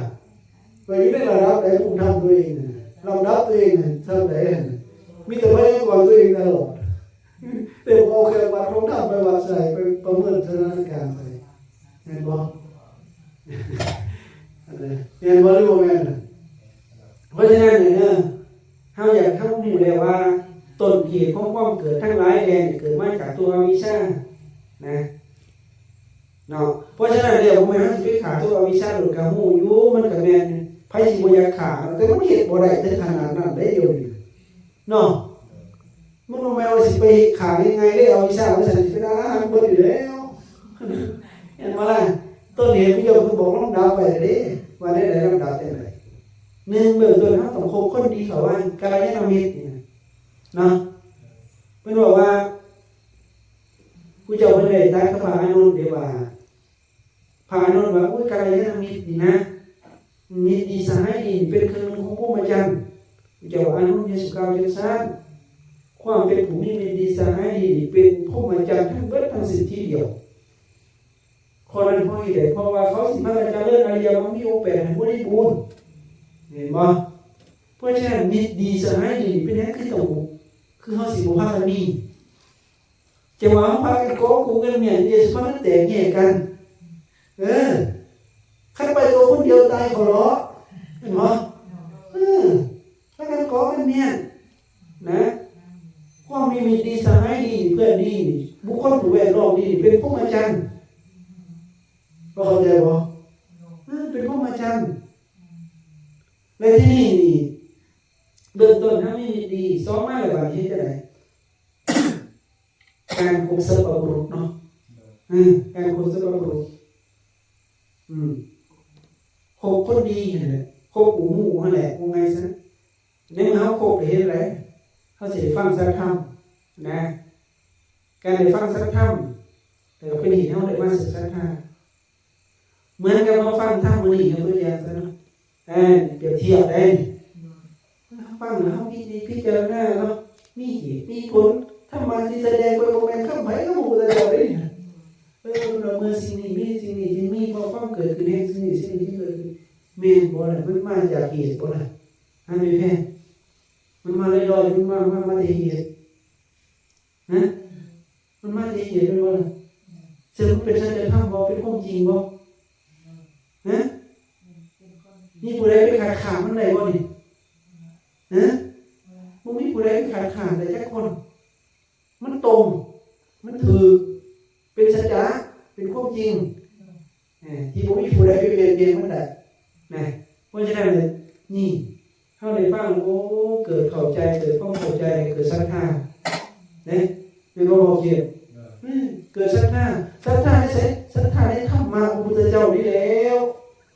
ไปอยู่ในระดับใดภูมิธรรมตัวเองลำดับตัวเองเท่าใดมีแต่พยากรณ์ตัวเองตลอดแต่เอาแค่วัดของธรรมไปวัดใส่ไปประเมินสถานการณ์ไปเห็นบ่เห็นบ่หรือบ่แม่นเพราะฉะนั้นเนี่ยเฮาอยากรู้เลยว่าต้นเหตุของความเกิดทั้งหลายแดนเกิดมาจากตัวอวิชชานะเนาะเพราะฉะนั้นเดี๋ยวผมให้ไปขาตัวอวิชชาหลุดกับฮู้อยู่มันก็แม่นไผสิบ่อยากขาแต่มันเฮ็ดบ่ได้ถึงขนาดนั้นได้เดียวนี้เนาะมันบ่แม่นว่าสิไปขายังไงได้อวิชชาว่าซั่นสิได้เบิดอยู่แล้วเห็นบ่ล่ะต้นเหตุพี่โยมคือบอกลำดับไว้เด้ว่าได้ลำดับจังได๋1เบื้องต้นเฮาต้องคบคนดีเข้าไว้กัลยาณมิตรนะเพิ่นบอกว่าผู้เจ้าเพิ่นได้ตรัสกับพระอานนท์ได้ว่าพระอานนท์ว่าอุ้ยกัลยาณมิตรนี่นะมิตรดีสหายดีเป็นเครื่องมือของพรหมจรรย์ผู้เจ้าอานนท์เยซูกล่าวจังซั่นความเป็นผู้มีมิตรดีสหายดีเป็นพรหมจรรย์ทั้งเบิดทั้งสิ้นทีเดียวคนนั้นเพราะเหตุเพราะว่าเขาสิมาเจริญอริยมรรคมีองค์8ให้บริบูรณ์เห็นบ่เพราะฉะนั้นมิตรดีสหายดีเป็นหยังคือต้องคือเฮาสิบ่พากันมีจะว่าพากันโกงกูกันเนี่ยจะสิพากันแตกแยกกันคันไปตัวคนเดียวตายขอร้อเห็นบ่พากันโกงกันเนี่ยนะความมีมิตรดีสหายดีเพื่อนดีบุคคลผู้แวดล้อมดีเป็นพรหมจรรย์ก็เข้าใจบ่เป็นพรหมจรรย์ในที่นี่นี่เบื้องต้นถ้าไม่มีดีซ้อมมาแบบนี้จะไหนการคบสัพพบุรุษเนาะการคบสัพพบุรุษคบคนดีเนี่ยคบหูหมู่นั่นแหละว่าไงซะในเมื่อเขาคบได้เห็นอะไรเขาจะฟังสักธรรมนะการได้ฟังสักธรรมแต่ก็เป็นเหตุให้เขาได้มาศึกษาธรรมเหมือนกับมาฟังธรรมมื้อนี้ตัวอย่างซะเนาะเปรียบเทียบได้เฮ ฟังแล้วเฮาพิจารณาเนาะมีเหตุมีผลถ้ามาที่แสดงไปบ่แม่นคำไผก็บ่ได้เด้เราเมื่อสิ่งนี้มีสิ่งนี้ที่มีความเกิดขึ้นแห่งสิ่งนี้สิ่งนี้ที่เกิดขึ้นแม่นบ่ล่ะมันมาจากเหตุบ่ล่ะอันนี้แท้มันมาลอยๆมันมาที่เหตุนะมันมาที่เหตุบ่ล่ะซึ่งมันเป็นสัจธรรมบ่เป็นความจริงบ่ฮะนี่ผู้ใดไปขัดขานมันได้บ่นี่ฮะบ่มีผู้ใดไปขัดขานได้จักคนมันตรงมันถูกเป็นสัจจะเป็นความจริงที่บ่มีผู้ใดไปเปลี่ยนมันได้นะเพราะฉะนั้นนี่เฮาได้ฟังโอ้เกิดเข้าใจเกิดความเข้าใจเกิดศรัทธานะแม่นบ่บอกเกี่ยวเกิดศรัทธาได้ไสศรัทธาได้ธรรมะพระพุทธเจ้านี่แล้ว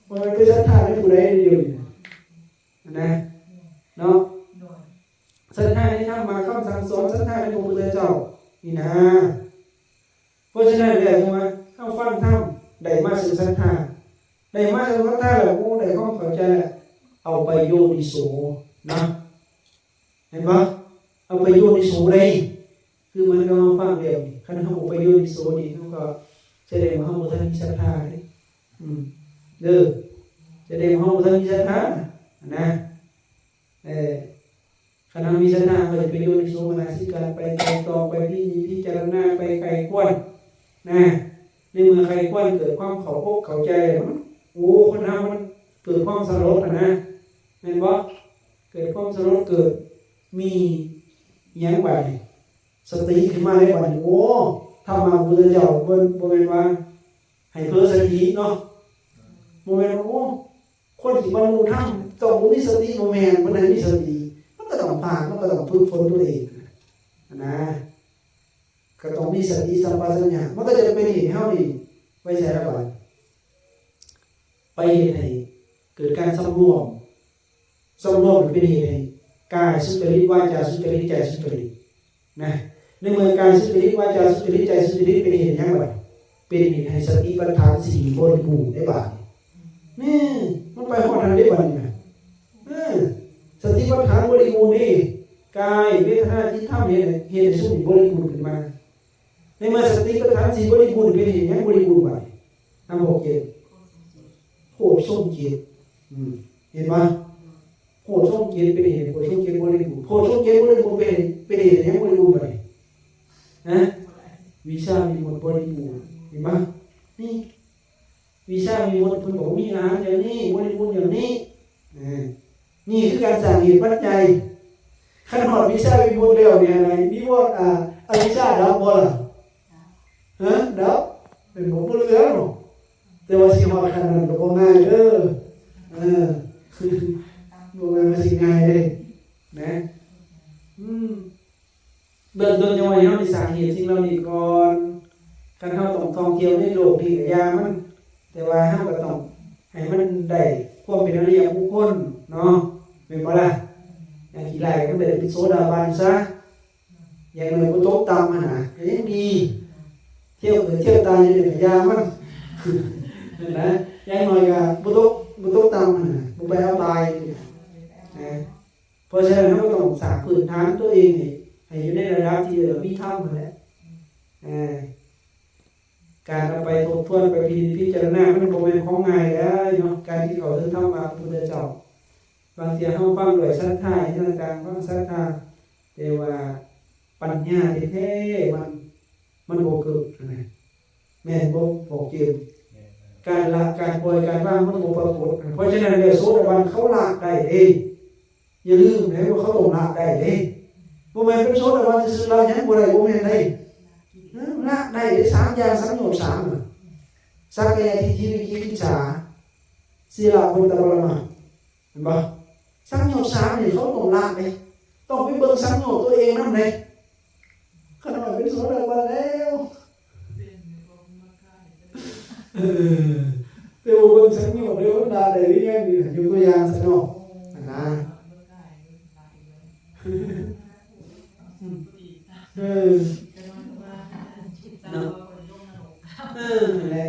มันเป็นศรัทธาในผู้ใดเดียวนะเนาะศรัทธาในธรรมะคำสั่งสอนศรัทธาในพระพุทธเจ้านี่นะเพราะฉะนั้นแล้วจังว่าเฮาฟังธรรมได้มาซึ่งศรัทธาได้มาซึ่งศรัทธาแล้วโอ้ได้ความเข้าใจเอาไปโยนิโสนะเห็นบ่เอาไปโยนิโสได้คือมันก็มาฟังแล้วนี่คันเฮาไปโยนิโสนี่เฮาก็แสดงว่าเฮาบ่ทันมีศรัทธาเด้เด้อแสดงว่าเฮาบ่ทันมีศรัทธานะขณะมีศรัทธาก็จะไปโยนิโสมนสิการไปไกลตองไปพิจารณาไปไกลควรนะในเมื่อใครควรเกิดความเข้าอกเข้าใจโอ้คนเฮามันเกิดความสลดนะแม่นบ่เกิดความสลดเกิดมีหยังบัดนี้สติขึ้นมาได้บัดนี้โอ้ธรรมะพุทธเจ้าบ่แม่นว่าให้เพ้อสติเนาะบ่แม่นว่าโอ้คนที่บรรลุธรรมต้องมีสติบ่แม่นมันให้มีสติมันก็ต้องผ่านมันก็ต้องฝึกฝนตัวเองนะก็ต้องมีสติสัมปชัญญะมันก็จะเป็นเหตุให้เฮานี่ไว้ใช้ละบัดไปเฮ็ดให้เกิดการสำรวมเป็นเหตุให้กายสุจริตวาจาสุจริตใจสุจริตนะในเมื่อกายสุจริตวาจาสุจริตใจสุจริตเป็นเหตุหยังบัดเป็นเหตุให้สติปัฏฐาน4บริบูรณ์ได้บัดนี่มันไปฮอดทางได้บัดนี่นะสติปัฏฐานบริบูรณ์นี่กายเวทนาจิตธรรมเห็นให้สุจริตบริบูรณ์ขึ้นมาในเมื่อสติปัฏฐาน4บริบูรณ์เป็นเหตุหยังบริบูรณ์บัดนำบอกเกณฑ์โพชฌงค์จิตเห็นบ่โพชฌงค์จิตเป็นเหตุโพชฌงค์จิตบริบูรณ์โพชฌงค์จิตบริบูรณ์เป็นเหตุหยังบริบูรณ์บัดนี้วิชามีหมดบริบูรณ์เห็นบ่นี่วิชามีหมดเพิ่นบอกมีอาหารอย่างนี้บริบูรณ์อย่างนี้นี่คือการสร้างเหตุปัจจัยคันฮอดวิชามีหมดแล้วเนี่ยอะไรนิวรณ์อวิชชาดับบ่ล่ะดับเป็นบ่เหลือเนาะแต่ว่าสิฮอดขนาดนั้นก็บ่ง่ายเด้อบ่แม่นว่าสิง่ายเด้นะเบื้องต้นจังว่าเฮาได้สร้างเหตุสิ่งเหล่านี้ก่อนคันเฮาต้องท่องเที่ยวในโลกนี้ก็อย่ามันแต่ว่าเฮาก็ต้องให้มันได้ความเป็นอริยบุคคลเนาะแม่นบ่ล่ะอย่างที่แรกก็ได้เป็นโสดาบันซะอย่างน้อยบ่ตกต่ำหั่นน่ะก็ยังดีเที่ยวเกิดเที่ยวตายอยู่ก็อย่ามันนั่นนะอย่างน้อยก็บ่ตกต่ำหั่นน่ะบ่ไปเอาตายนะเพราะฉะนั้นเราต้องสร้างพื้นฐานตัวเองให้อยู่ในระดับที่มีธรรมนั่นแหละการเอาไปทบทวนไปพิจารณามันบ่แม่นของง่ายแล้วเนาะการที่เขาถึงธรรมะพระพุทธเจ้าบางทีเฮาฟังด้วยศรัทธาต่างๆฟังศรัทธาแต่ว่าปัญญาแท้ๆมันบ่เกิดนะแม่นบ่บอกเกี่ยวการละการปล่อยการวางมันบ่ปรากฏเพราะฉะนั้นแล้วโสดาบันเขาละได้เองอย่าลืมนะว่าเขาต้องละได้เด้บ่แม่นเป็นโสดาบันซื่อๆละหยังบ่ได้บ่แม่นได้ละได้3อย่างสังโยชน์3สักกายทิฏฐิวิจิกิจฉาศีลปุตตะปรมาเห็นบ่สังโยชน์3นี่เขาต้องละเด้ต้องไปเบิ่งสังโยชน์ตัวเองนำเด้ขนาดเป็นโสดาบันแล้วแต่ว่าเบิ่งสังโยชน์เด้อมันละได้หรือยังนี่ยกตัวอย่างซะเนาะนะนั่นแหละ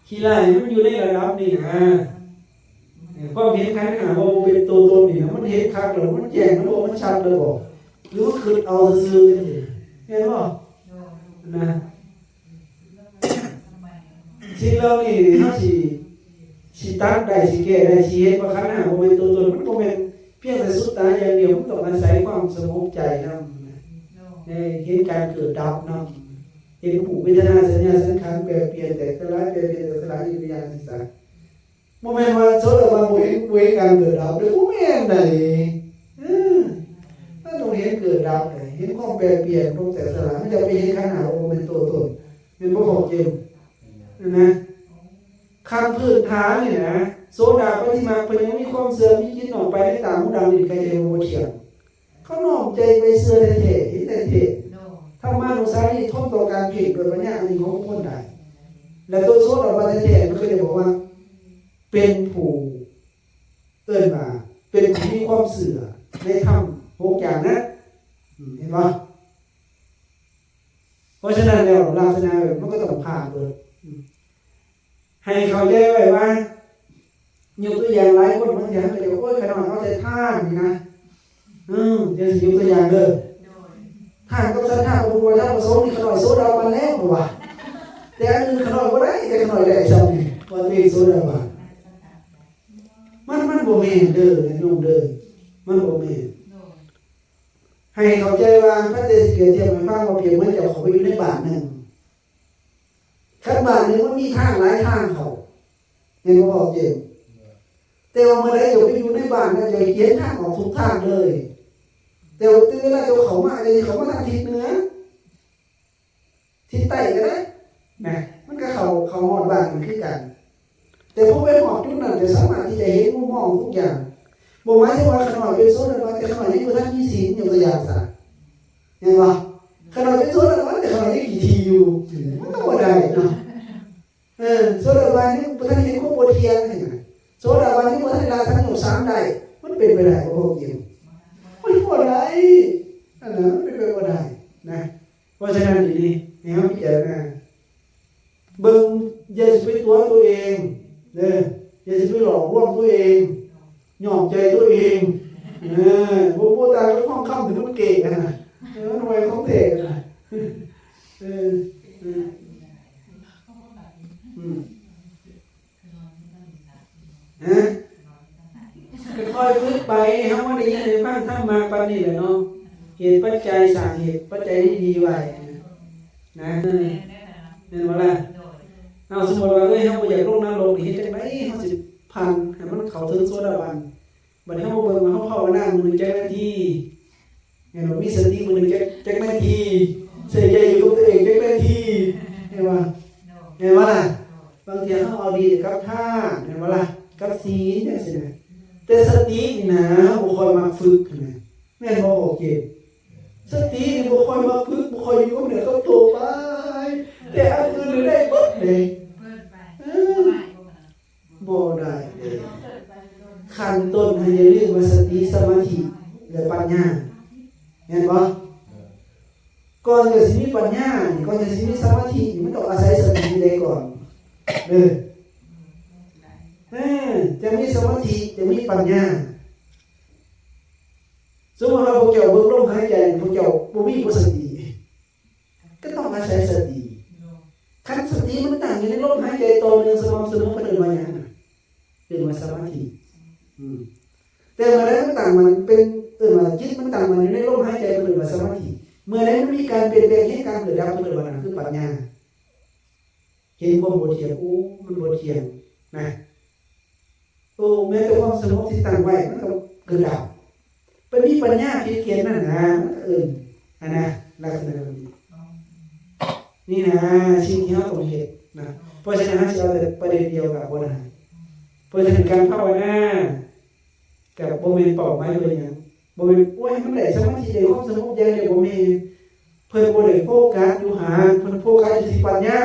ขี้ไล่มันอยู่ในระดับนี้นะ ความเห็นขันธ์ห้าว่าเป็นตัวตนนี่นะมันเห็นคักแล้วมันแจ้งมันบอกมันชัดเลยบอกหรือว่าคือเอาซื่อๆเห็นบ่นะสิ่งเหล่านี้เฮาสิตัดได้สิแก้ได้สิเห็นว่าขันธ์ห้าบ่เป็นตัวตนมันบ่แม่นเพียงแต่สุดตาอย่างเดียวมันต้องอาศัยความสงบใจนำเห็นการเกิดดับนำเห็นรูปเวทนาสัญญาสังขารแปรเปลี่ยนแต่สลายแปรเปลี่ยนแต่สลายอยู่อย่างนี้ซะบ่แม่นว่าโสดาบันบ่เห็นการเกิดดับเลยบ่แม่นได้มันต้องเห็นเกิดดับเลยเห็นความแปรเปลี่ยนของแต่สลายมันจะไปเห็นขันธ์ห้าว่าเป็นตัวตนเป็นบ่ของจริงนะขั้นพื้นฐานนี่นะโสดาปฏิมาเพิ่นยังมีความเสื่อมมีคิดออกไปในตามหูดังนี่ก็จะบ่เถียงเขาน้อมใจไปเสื่อแท้ๆเห็นแท้ๆธรรมานุสารีทนต่อการผิดโดยปัญญาอันนี้ของคนได้และตัวโสดาบันแท้ๆมันก็จะบอกว่าเป็นผู้เอิ้นว่าเป็นผู้มีความเสื่อในธรรม6อย่างนะเห็นบ่เพราะฉะนั้นแล้วลักษณะมันก็ต้องผ่านเบิดให้เข้าใจไว้ว่ายกตัวอย่างหลายคนบางอย่างก็จะโอ้ยขนาดเขาใจท่านนี่นะเดี๋ยวสิยกตัวอย่างเด้อท่านกับสัทธาอุปถัมภ์ประสงค์นี่ขนาดโสดาบันแล้วบ่ว่าแต่อันนึงขนาดบ่ได้แต่ขนาดได้ซ้ำนี่ว่าเป็นโสดาบันมันบ่แม่นเด้อโยมเด้อมันบ่แม่นให้เข้าใจว่าพระเตสิเกียรติให้ฟังว่าเพียงเหมือนเจ้าเข้าไปอยู่ในบ้านนึงคันบ้านนึงมันมีทางหลายทางเข้าเห็นบ่บอกเจมแต่ว่าเมื่อใดเจ้าไปอยู่ในบ้านนั้นเจ้าเขียนทางออกทุกทางเลยแต่ว่าเวลาเจ้าเข้ามาเขามาทางทิศเหนือทิศใต้ก็ได้นะมันก็เข้าฮอดบ้านมันคือกันแต่พอไปฮอดจุดนั้นจะสามารถที่จะเห็นมุมมองทุกอย่างบ่หมายถึงว่าขนาดเป็นโซดาบันแต่ขนาดยังบ่ทันมีศีลอย่างตัวอย่างซะเห็นบ่ขนาดเป็นโซดาบันแต่ขนาดยังกี่ทีอยู่มันก็บ่ได้เนาะโซดาบันนี่บ่ทันเห็นความบ่เที่ยงนี่นะโซดาบันนี่บ่ทันได้สังโยชน์3ได้มันเป็นไปได้บ่จริงมันบ่ได้อันนั้นมันเป็นไปบ่ได้นะเพราะฉะนั้นดีๆให้เฮาพิจารณาเบิ่งอย่าสิไปตัวเองเด้ออย่าสิไปหลอกลวงตัวเองยอมใจตัวเองบ่ตายก็ท่องคำถึงมันเก่งนะทำไมของเท่นะค่อยๆฝึกไปเฮาว่าได้ยินได้ฟังธรรมมาปานนี้แหละเนาะเหตุปัจจัยสร้างเหตุปัจจัยที่ดีไว้นะแม่นบ่ล่ะเอาสมมุติว่าเฮาบ่อยากลงนรกนี่เฮ็ดจังได๋เฮาสิผ่านให้มันเข้าถึงโสดาบันบัดนี้เฮาเบิ่งว่าเฮาภาวนามื้อนึงจักนาทีเห็นบ่มีสติมื้อนึงจักนาทีใส่ใจอยู่กับตัวเองจักนาทีเห็นบ่ล่ะบางทีเฮาเอาดีกับท่าเห็นบ่ล่ะกับศีลจังซี่นะแต่สตินี่นะบ่ค่อยมักฝึกนะแม่นบ่โอเคสตินี่บ่ค่อยมักฝึกบ่ค่อยอยู่กับเนื้อกับตัวไปแต่อันอื่นได้เบิดเลยบ่ได้เลยขั้นต้นให้อย่าลืมว่าสติสมาธิและปัญญาเห็นบ่ก่อนจะสิมีปัญญาก่อนจะสิมีสมาธิมันต้องอาศัยสติได้ก่อนจะมีสมาธิจะมีปัญญาสมมติว่าพวกเจ้าเบิ่งลมหายใจพวกเจ้าบ่มีสติก็ต้องอาศัยสติคันสติมันตั้งอยู่ในลมหายใจต่อเนื่องสม่ำเสมอเพิ่นเอิ้นว่าหยังเป็นว่าสมาธิแต่เมื่อใดมันตั้งมันเป็นว่าจิตมันตั้งมันอยู่ในลมหายใจเพิ่นเอิ้นว่าสมาธิเมื่อใดมันมีการเปลี่ยนแปลงเหตุการณ์เกิดดับเพิ่นเอิ้นว่านั่นคือปัญญาเห็นความบ่เที่ยงมันบ่เที่ยงนะแม้แต่ความสงบที่ตั้งไว้มันก็เกิดดับเป็นมีปัญญาเพียงนั่นนะนะลักษณะนี้นี่นะสิ่งที่เราต้องเห็นนะเพราะฉะนั้นเราจะประเด็นเดียวกับบ่ได้เพราะฉะนั้นการภาวนากับบ่แม่นเป้าหมายเลยหยังบ่แม่นโอ้ยมันได้สมาธิได้ความสงบอย่างเดียวบ่แม่นเพิ่นบ่ได้โฟกัสอยู่หาเพิ่นโฟกัสอยู่ที่ปัญญา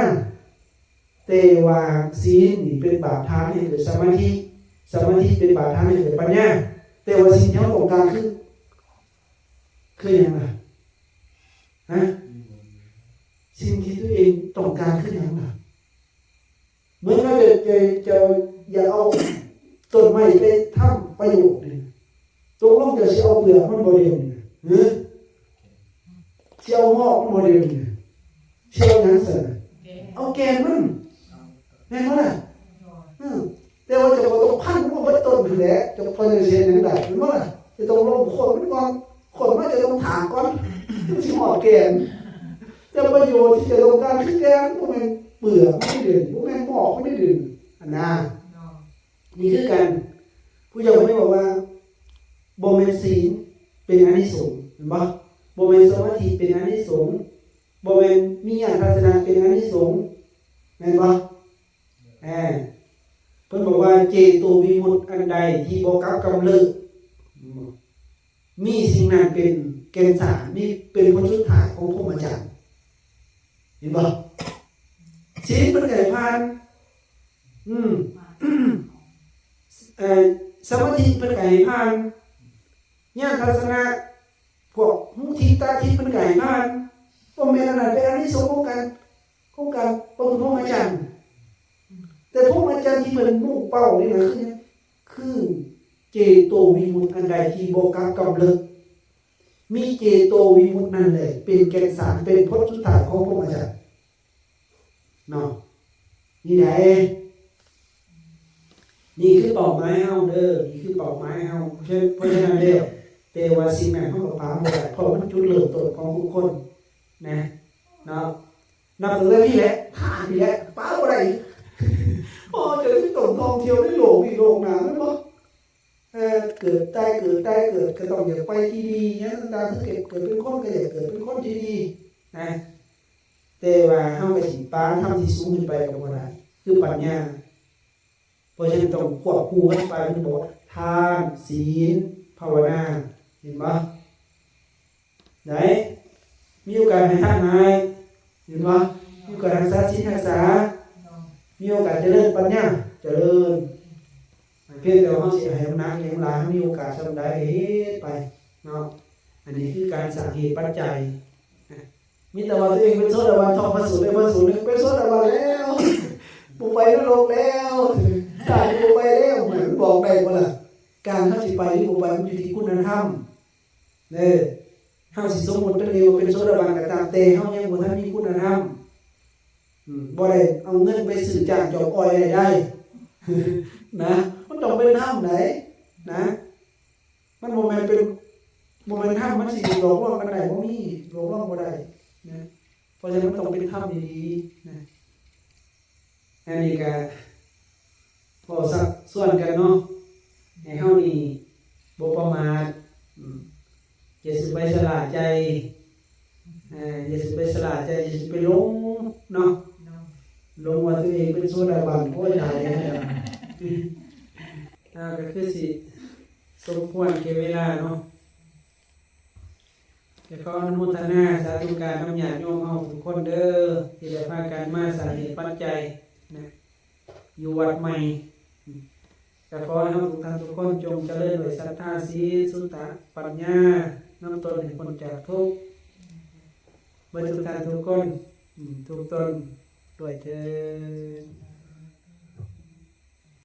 แต่ว่าศีลนี่เป็นบาดฐานให้เกิดสมาธิเป็นบาดฐานให้เกิดปัญญาแต่ว่าสิ่งที่เราต้องการคือหยังล่ะสิ่งที่ตัวเองต้องการคือหยังล่ะเหมือนกับจะอย่าเอาต ต้นไม้ไปทำประโยชน์นี่ตกลงจะสิเอาเปลือกมันบ่เดียวนี่หรือสิเอางอกมันบ่เดียวนี่สิเอาหยังซั่นเอาแกนมันแม่นบ่ล่ะแต่ว่าจะบ่ต้องพันมันบ่ต้นนั่นแหละจะพอจะเสียหยังได้แม่นบ่ล่ะจะต้องลงโคนมันก่อนโคนมันจะต้องถางก่อนสิหอดแกนแต่ประโยชน์ที่จะต้องการคือแกนบ่แม่นเปลือกไม่ได้ดึงบ่แม่นหมอกไม่ได้ดึงอันน่ะนี่คือกันผู้เจ้าไม่บอกว่าบ่แม่นศีลเป็นอานิสงส์เห็นบ่บ่แม่นสมาธิเป็นอานิสงส์บ่แม่นมีญาณทัศนะเป็นอานิสงส์แม่นบ่เพิ่นบอกว่าเจโตวิมุตติอันใดที่บ่กลับกำเริบมีสิ่งนั้นเป็นแก่นสารมีเป็นผลสุดท้ายของพรหมจรรย์เห็นบ่ศีลมันก็ให้ผ่านสมาธิเป็นไก่ผ่านญาณทัศนะพวกหูทิพตาทิพเป็นไก่ผ่านบ่แม่นอันนั้นเป็นอานิสงส์ของการพระพรหมจรรย์แต่พรหมจรรย์ที่เป็นมุ่งเป้านี่นะคือเจโตวิมุตติอันใดที่บ่กลับกำเริบมีเจโตวิมุตตินั่นแหละเป็นแก่นสารเป็นผลสุดท้ายของพรหมจรรย์เนาะนี่แหละนี่คือเป้าหมายเฮาเด้อนี่คือเป้าหมายเฮาเพราะฉะนั้นแล้วแต่ว่าสิ่งนั้นเฮาก็ปาบ่ได้เพราะมันจุดเริ่มต้นของทุกคนนะเนาะนับตั้งแต่นี่แหละทานนี่แหละปาบ่ได้พอเจอที่ต้นท่องเที่ยวในโลกอีกโลกหน้าแม่นบ่เกิดได้เกิดก็ต้องอยากไปที่ดีเนี่ยต่างๆถ้าเกิดเป็นคนก็อยากเกิดเป็นคนที่ดีนะแต่ว่าเฮาก็สิปาทำที่สูงขึ้นไปก็บ่ได้คือปัญญาเพราะฉะนั้นต้องควบคู่กันไปมันบอกทานศีลภาวนาเห็นบ่ไหนมีโอกาสให้ทานไหมเห็นบ่มีโอกาสรักษาศีลรักษามีโอกาสเจริญปัญญาเจริญเพียงแต่ว่าเฮาสิให้มันนักอย่างหลายมีโอกาสซำใดเฮ็ดไปเนาะอันนี้คือการสร้างเหตุปัจจัยมีแต่ว่าตัวเองเป็นโสดาบันทองพระสูตรได้พระสูตรนึงเป็นโสดาบันแล้วบ่ไปนรกแล้วสายบ่ไปแล้วเหมือนบอกได้บ่ล่ะการเฮาสิไปหรือบ่ไปมันอยู่ที่คุณธรรมเด้อเฮาสิสมมุติตัวเองว่าเป็นโสดาบันก็ตามแต่เฮายังบ่ทันมีคุณธรรมบ่ได้เอาเงินไปซื้อจ้างจอบอ้อยได้นะมันต้องเป็นธรรมไหนนะมันบ่แม่นเป็นบ่แม่นธรรมมันสิหลอกลวงกันได้บ่มีหลอกลวงบ่ได้นะเพราะฉะนั้นมันต้องเป็นธรรมดีๆนะอันนี้ก็พอสักส่วนกันเนาะให้เฮานี่บ่ประมาทอย่าสิไปสละใจอย่าสิไปสละใจอย่าสิไปหลงเนาะลงว่าตัวเองเป็นโสดาบันโอ้ยตายแล้วก็คือสิสมควรแก่เวลาเนาะจะขออนุโมทนาสาธุการนำญาติโยมเฮาทุกคนเด้อที่ได้พากันมาสร้างเหตุปัจจัยนะอยู่วัดใหม่ก็ขอให้ทุกท่านทุกคนจงเจริญด้วยศรัทธาศีลสุตตะปัญญานำตนให้พ้นจากทุกข์เบิดทุกท่านทุกคนทุกตนด้วยเถิด